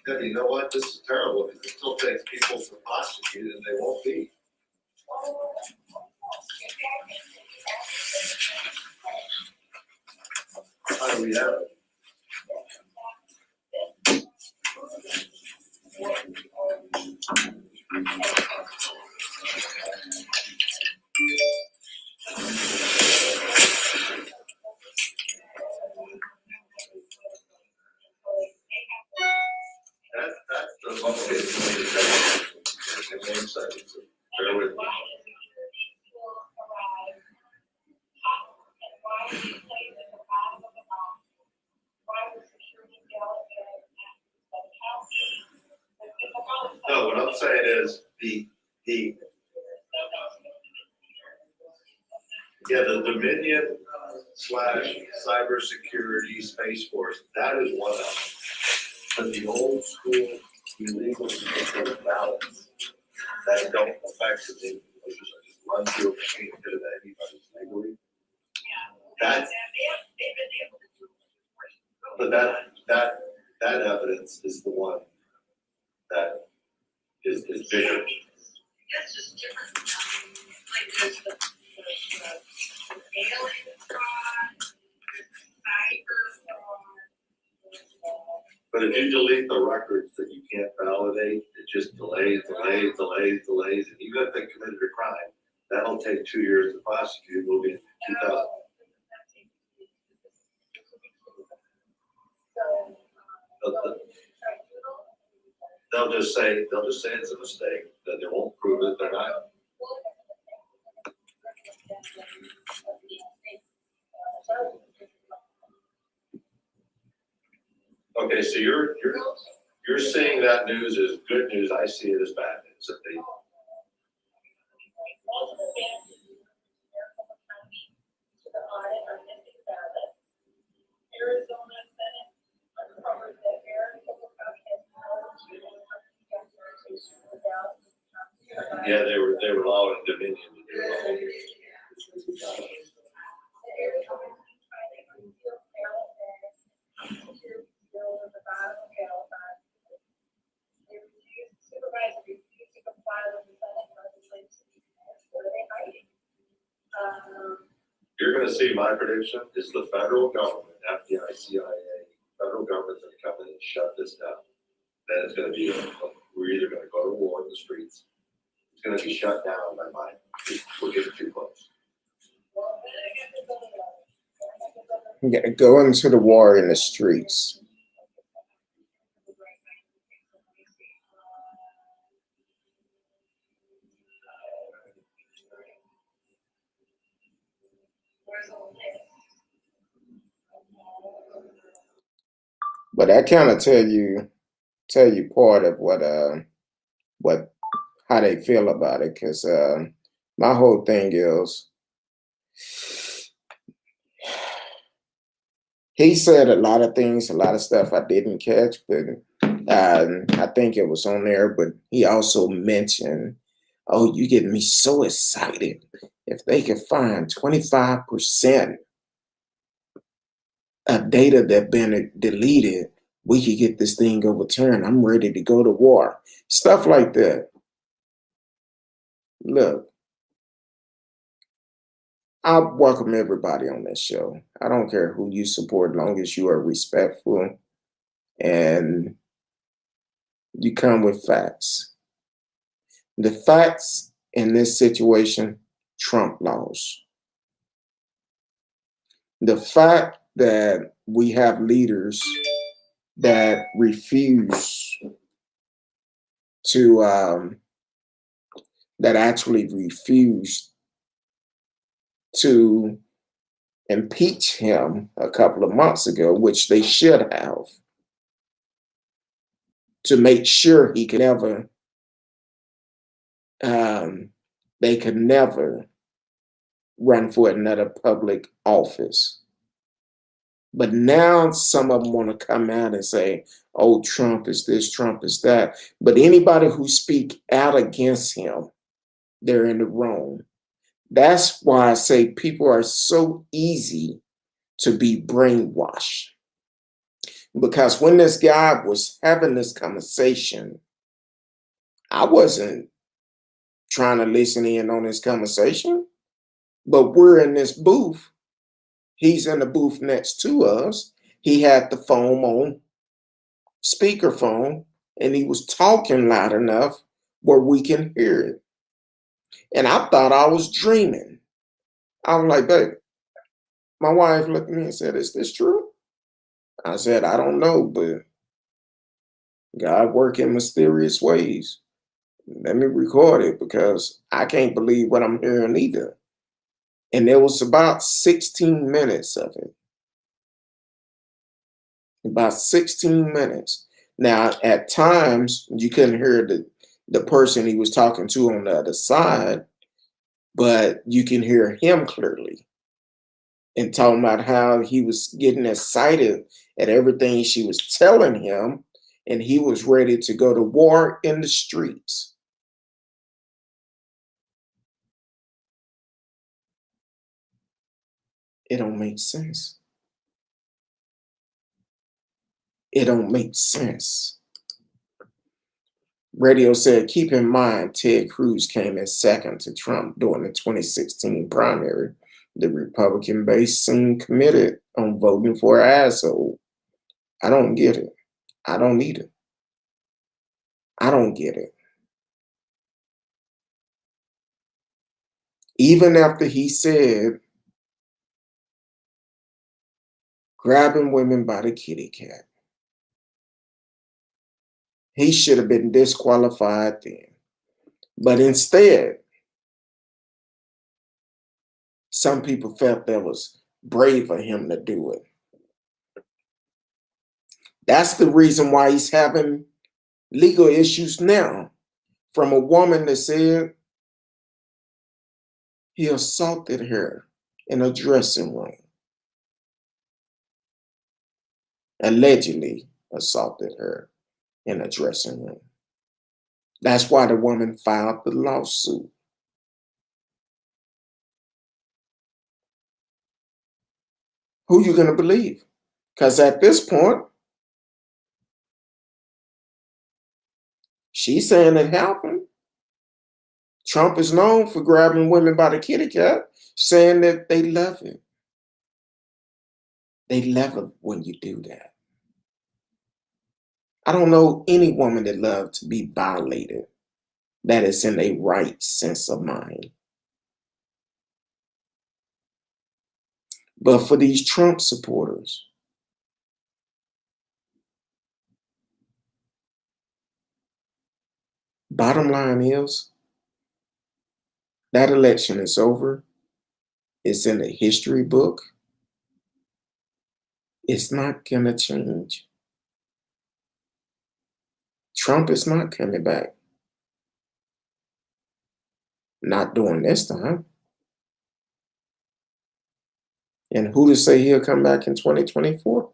Yeah, you know what? This is terrible because it still takes people to prosecute and they won't be. How do we have it? That's the motivation for me to say it. In 1 second, so bear with me. No, what I'm saying is the the Dominion / cybersecurity Space Force, that is one of them. But the old school illegal ballots that don't affect the thing, just run through a machine and do it to anybody legally. That's but that evidence is the one that is bigger. It's just different. Like there's the alien fraud, cyber fraud. But if you delete the records that you can't validate, it just delays, and even if they committed a crime, that'll take 2 years to prosecute. We'll be in 2000. They'll just say it's a mistake, that they won't prove it, they're not. Okay, so you're seeing that news as good news. I see it as bad news. That they, yeah, they were allowing Dominion to do it. You're going to see my prediction is the federal government, FBI, CIA, federal government's going to come in and shut this down. Then it's going to be, we're either going to go to war in the streets. It's going to be shut down by my, we're getting too close. Go into the war in the streets. But that kind of tell you part of what how they feel about it, because my whole thing is he said a lot of things, a lot of stuff I didn't catch, but I think it was on there. But he also mentioned, "Oh, you getting me so excited! If they could find 25% of data that been deleted, we could get this thing overturned. I'm ready to go to war." Stuff like that. Look, I welcome everybody on this show. I don't care who you support, long as you are respectful and you come with facts. The facts in this situation trump laws. The fact that we have leaders that refuse to, that actually refused to impeach him a couple of months ago, which they should have, to make sure he could never, they could never run for another public office. But now some of them want to come out and say, "Oh, Trump is this, Trump is that." But anybody who speak out against him, they're in the wrong. That's why I say people are so easy to be brainwashed. Because when this guy was having this conversation, I wasn't trying to listen in on this conversation, but we're in this booth. He's in the booth next to us. He had the phone on speakerphone, and he was talking loud enough where we can hear it. And I thought I was dreaming. I was like, "Babe," my wife looked at me and said, "Is this true?" I said, "I don't know, but God work in mysterious ways. Let me record it because I can't believe what I'm hearing either." And there was about 16 minutes of it. About 16 minutes. Now, at times, you couldn't hear the person he was talking to on the other side, but you can hear him clearly and talking about how he was getting excited at everything she was telling him, and he was ready to go to war in the streets. It don't make sense. It don't make sense. Radio said, "Keep in mind, Ted Cruz came in second to Trump during the 2016 primary. The Republican base seemed committed on voting for an asshole." I don't get it. I don't need it. I don't get it. Even after he said, grabbing women by the kitty cat, he should have been disqualified then. But instead, some people felt that was brave of him to do it. That's the reason why he's having legal issues now from a woman that said he assaulted her in a dressing room. Allegedly assaulted her in a dressing room. That's why the woman filed the lawsuit. Who you going to believe? Because at this point, she's saying it happened. Trump is known for grabbing women by the kitty cat, saying that they love it. They love it when you do that. I don't know any woman that loves to be violated that is in a right sense of mind. But for these Trump supporters, bottom line is that election is over. It's in the history book. It's not going to change. Trump is not coming back. Not during this time. And who to say he'll come back in 2024?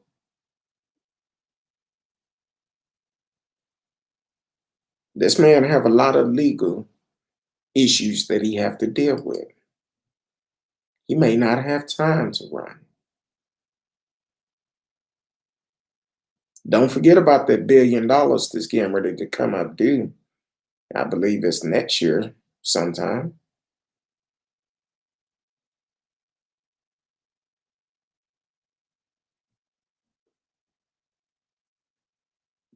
This man have a lot of legal issues that he have to deal with. He may not have time to run. Don't forget about that $1 billion that's getting ready to come up due. I believe it's next year sometime.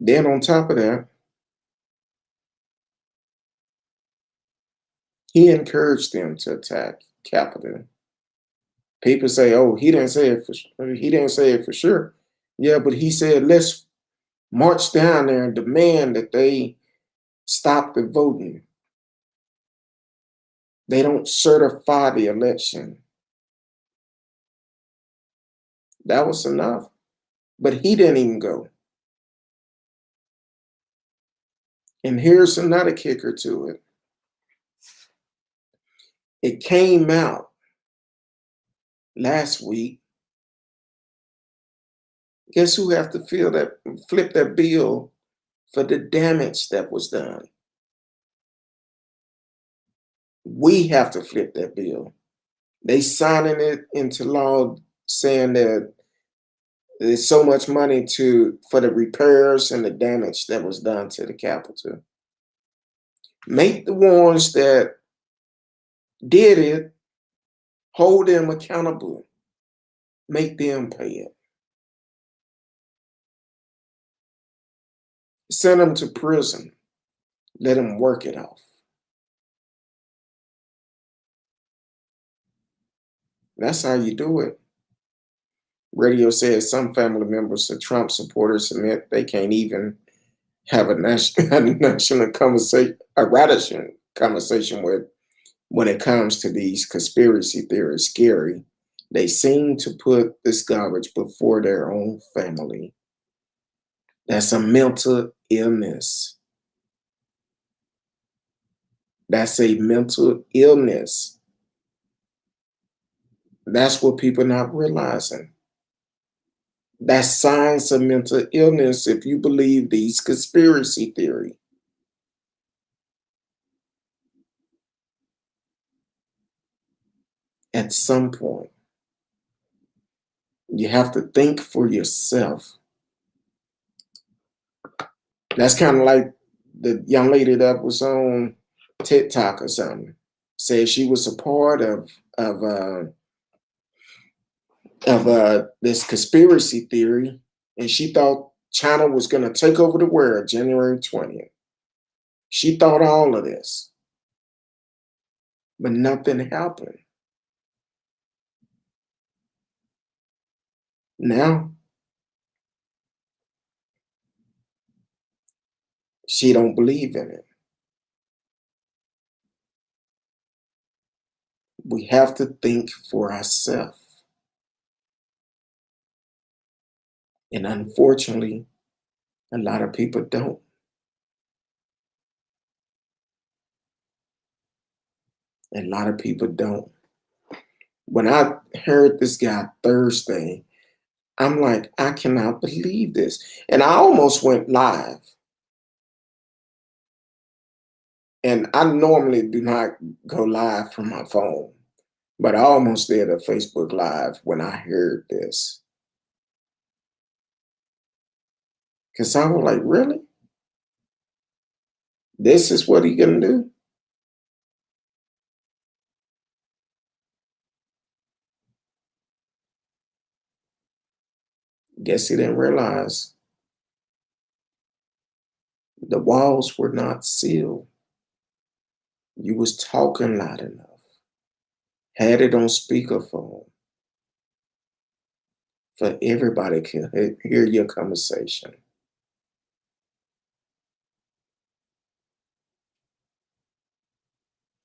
Then on top of that, he encouraged them to attack Capitol. People say, "Oh, he didn't say it for sure." Yeah, but he said, "Let's march down there and demand that they stop the voting. They don't certify the election." That was enough. But he didn't even go. And here's another kicker to it. It came out last week. Guess who have to flip that bill for the damage that was done? We have to flip that bill. They signing it into law saying that there's so much money for the repairs and the damage that was done to the Capitol. Make the ones that did it, hold them accountable. Make them pay it. Send them to prison. Let them work it off. That's how you do it. Radio says some family members of Trump supporters admit they can't even have a national conversation, a rational conversation with when it comes to these conspiracy theories. Scary. They seem to put this garbage before their own family. That's a mental illness. That's a mental illness. That's what people not realizing. That's signs of mental illness if you believe these conspiracy theories. At some point, you have to think for yourself. That's kind of like the young lady that was on TikTok or something. Said she was a part of this conspiracy theory, and she thought China was going to take over the world January 20th. She thought all of this, but nothing happened. Now, she don't believe in it. We have to think for ourselves. And unfortunately, A lot of people don't. A lot of people don't. When I heard this guy Thursday, I'm like, I cannot believe this. And I almost went live. And I normally do not go live from my phone, but I almost did a Facebook Live when I heard this. Because I was like, really? This is what he gonna do? Guess he didn't realize the walls were not sealed. You was talking loud enough. Had it on speakerphone for everybody to hear your conversation.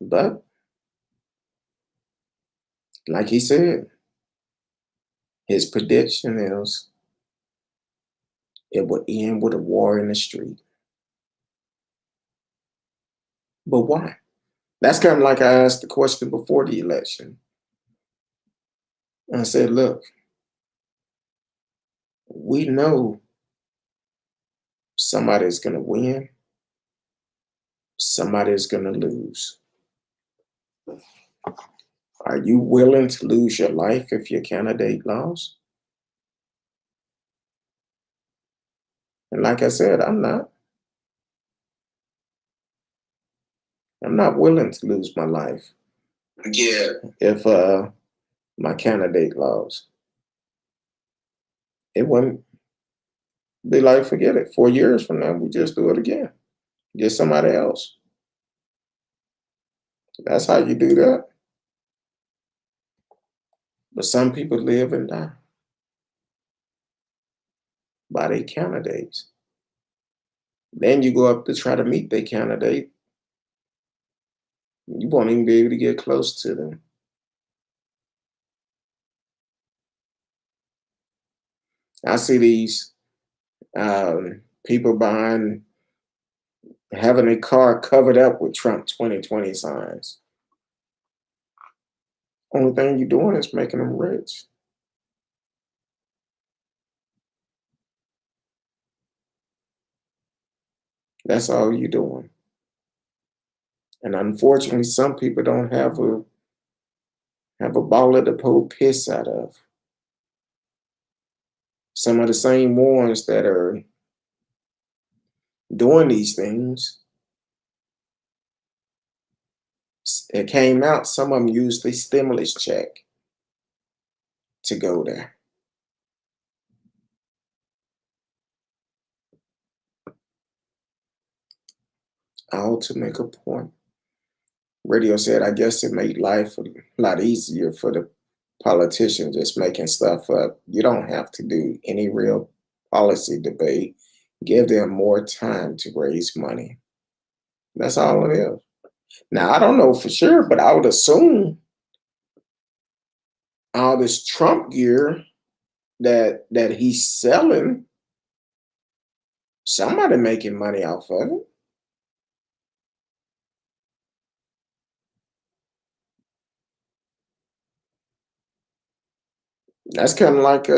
But like he said, his prediction is it would end with a war in the street. But why? That's kind of like I asked the question before the election. I said, look, we know somebody's going to win, somebody's going to lose. Are you willing to lose your life if your candidate lost? And like I said, I'm not. I'm not willing to lose my life. Yeah. If my candidate lost. It wouldn't be like, forget it. 4 years from now, we just do it again. Get somebody else. That's how you do that. But some people live and die by their candidates. Then you go up to try to meet their candidate. You won't even be able to get close to them. I see these people having a car covered up with Trump 2020 signs. Only thing you're doing is making them rich. That's all you're doing. And unfortunately, some people don't have a baller to pull piss out of. Some of the same ones that are doing these things, it came out, some of them used the stimulus check to go there. All to make a point. Radio said, I guess it made life a lot easier for the politicians just making stuff up. You don't have to do any real policy debate. Give them more time to raise money. That's all it is. Now, I don't know for sure, but I would assume all this Trump gear that he's selling, somebody making money off of it. That's kind of like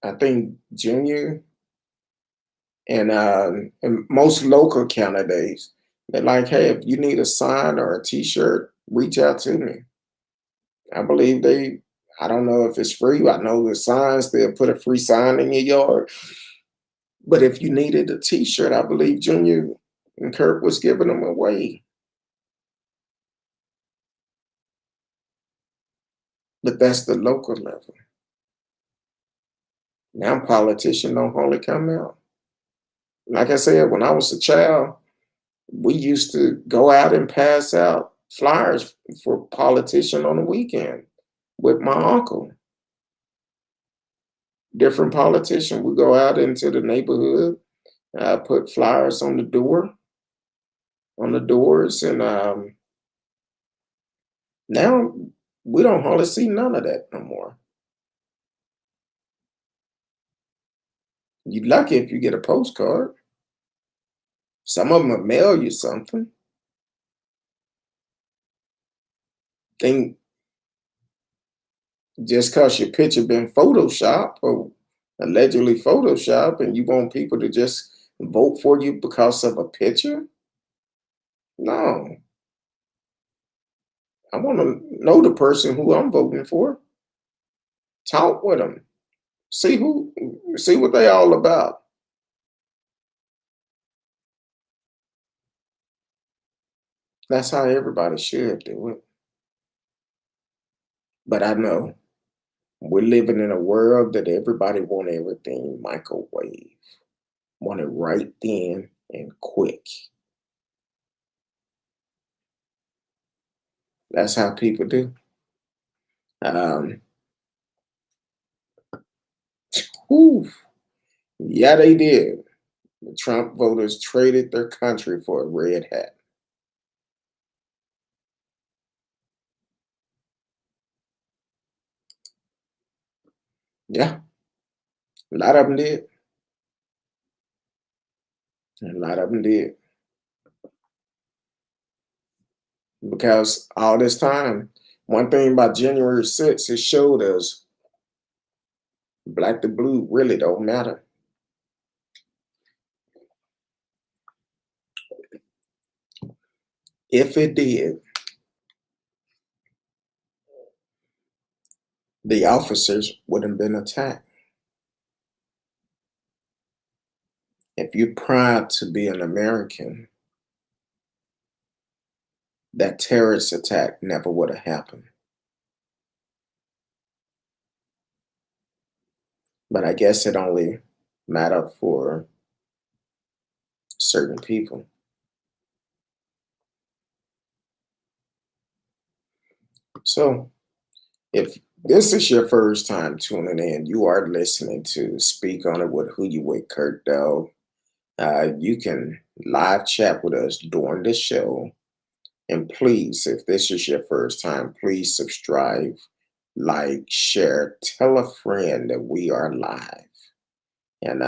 I think Junior and most local candidates, they're like, hey, if you need a sign or a T-shirt, reach out to me. I believe I don't know if it's free. I know the signs, they'll put a free sign in your yard. But if you needed a T-shirt, I believe Junior and Kurt was giving them away. But that's the local level. Now politicians don't hardly come out. Like I said, when I was a child, we used to go out and pass out flyers for politicians on the weekend with my uncle. Different politicians would go out into the neighborhood, put flyers on the doors, and now we don't hardly see none of that no more. You're lucky if you get a postcard. Some of them will mail you something. Think just because your picture been photoshopped or allegedly photoshopped and you want people to just vote for you because of a picture? No. I want to know the person who I'm voting for. Talk with them. See what they all about. That's how everybody should do it. But I know we're living in a world that everybody want everything microwave. Want it right then and quick. That's how people do. Um, whew, yeah, they did. The Trump voters traded their country for a red hat. Yeah, a lot of them did. A lot of them did. Because all this time, one thing about January 6th, it showed us black to blue really don't matter. If it did, the officers wouldn't have been attacked. If you're proud to be an American, that terrorist attack never would have happened. But I guess it only mattered for certain people. So if this is your first time tuning in, you are listening to Speak On It with Who You With Kurt Dell. You can live chat with us during the show. And please, if this is your first time, please subscribe, like, share, tell a friend that we are live. And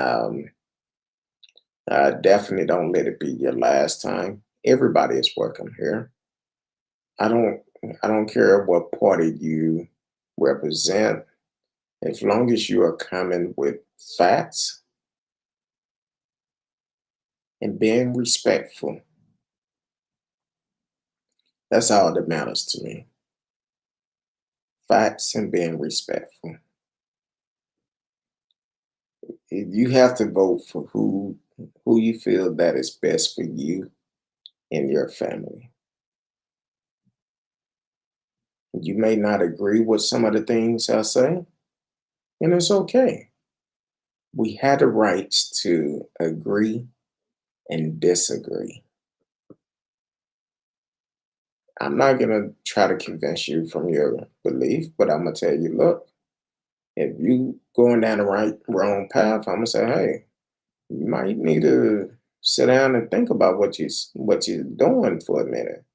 definitely don't let it be your last time. Everybody is welcome here. I don't care what party you represent, as long as you are coming with facts and being respectful. That's all that matters to me. Facts and being respectful. You have to vote for who you feel that is best for you and your family. You may not agree with some of the things I say, and it's okay. We had the rights to agree and disagree. I'm not going to try to convince you from your belief, but I'm going to tell you, look, if you going down the wrong path, I'm going to say, hey, you might need to sit down and think about what you're doing for a minute.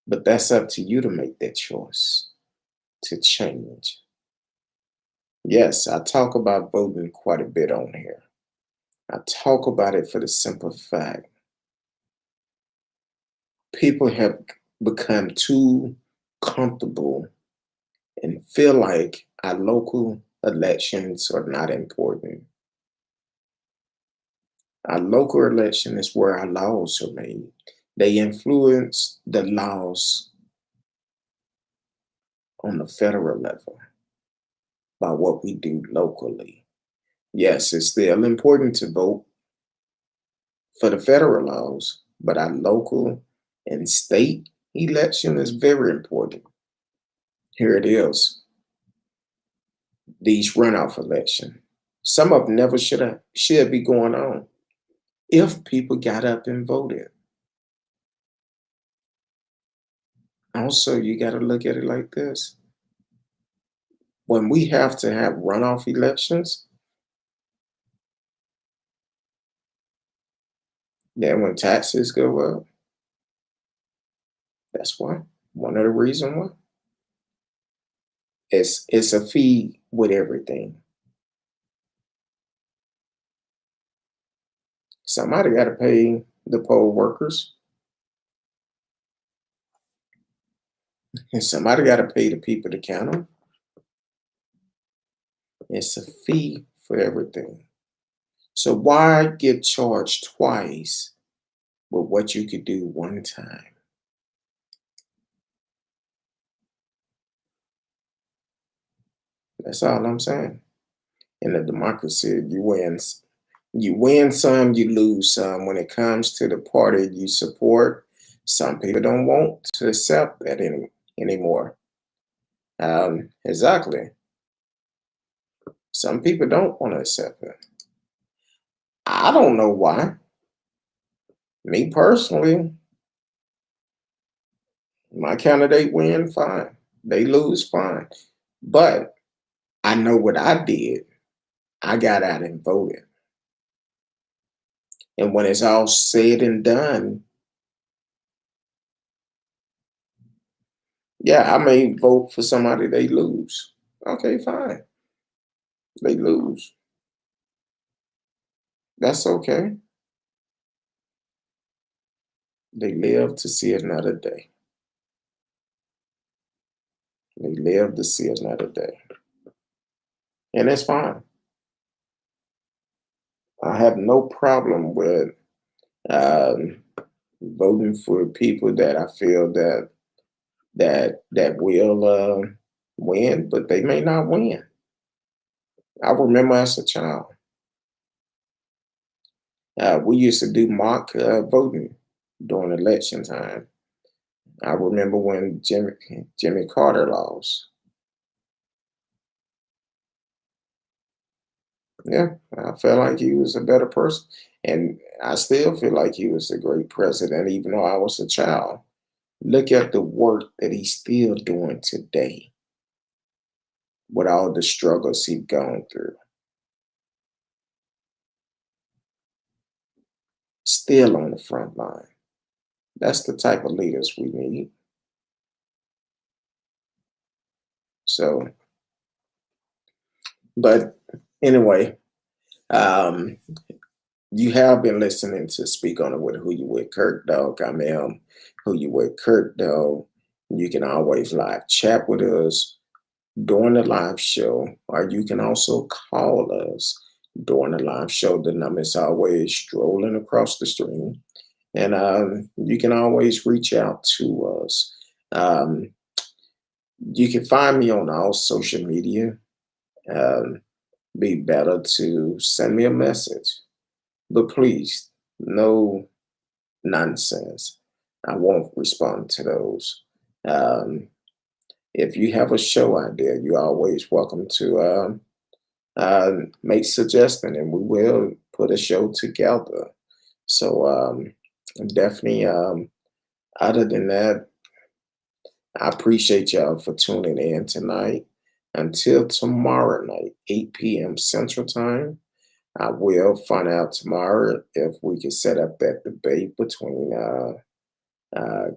But that's up to you to make that choice to change. Yes, I talk about voting quite a bit on here. I talk about it for the simple fact people have become too comfortable and feel like our local elections are not important. Our local election is where our laws are made. They influence the laws on the federal level by what we do locally. Yes, it's still important to vote for the federal laws, but our local and state election is very important. Here it is. These runoff elections. Some of them never should be going on if people got up and voted. Also, you got to look at it like this. When we have to have runoff elections, then when taxes go up, that's why. One of the reasons why. It's a fee with everything. Somebody got to pay the poll workers, and somebody got to pay the people to count them. It's a fee for everything. So why get charged twice with what you could do one time? That's all I'm saying. In a democracy, you win some, you lose some. When it comes to the party you support, some people don't want to accept that anymore. Exactly. Some people don't want to accept it. I don't know why. Me personally, my candidate win, fine. They lose, fine. But I know what I did. I got out and voted. And when it's all said and done, yeah, I may vote for somebody they lose. Okay, fine. They lose. That's okay. They live to see another day. They live to see another day. And that's fine. I have no problem with um, voting for people that I feel that will win, but they may not win. I remember as a child, we used to do mock voting during election time. I remember when Jimmy Carter lost. Yeah, I felt like he was a better person, and I still feel like he was a great president, even though I was a child. Look at the work that he's still doing today with all the struggles he's gone through. Still on the front line. That's the type of leaders we need. So, but anyway, um, you have been listening to Speak On It with Who You With Kirk Dog. I'm Who You With Kirk Dog. You can always live chat with us during the live show, or you can also call us during the live show. The number is always strolling across the screen, and you can always reach out to us. Um, you can find me on all social media. Um, be better to send me a message, but please, no nonsense. I won't respond to those. Um, if you have a show idea, you're always welcome to make suggestion, and we will put a show together. So definitely. Other than that, I appreciate y'all for tuning in tonight. Until tomorrow night, 8 p.m. Central Time. I will find out tomorrow if we can set up that debate between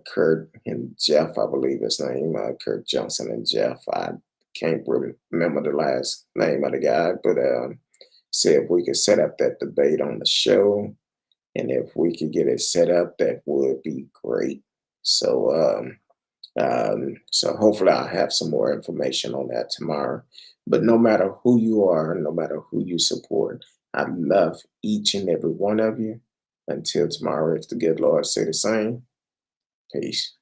Kurt and Jeff, I believe his name, Kurt Johnson and Jeff. I can't really remember the last name of the guy, but see if we could set up that debate on the show. And if we could get it set up, that would be great. So, so hopefully I'll have some more information on that tomorrow. But no matter who you are, no matter who you support, I love each and every one of you. Until tomorrow, if the good Lord say the same. Peace.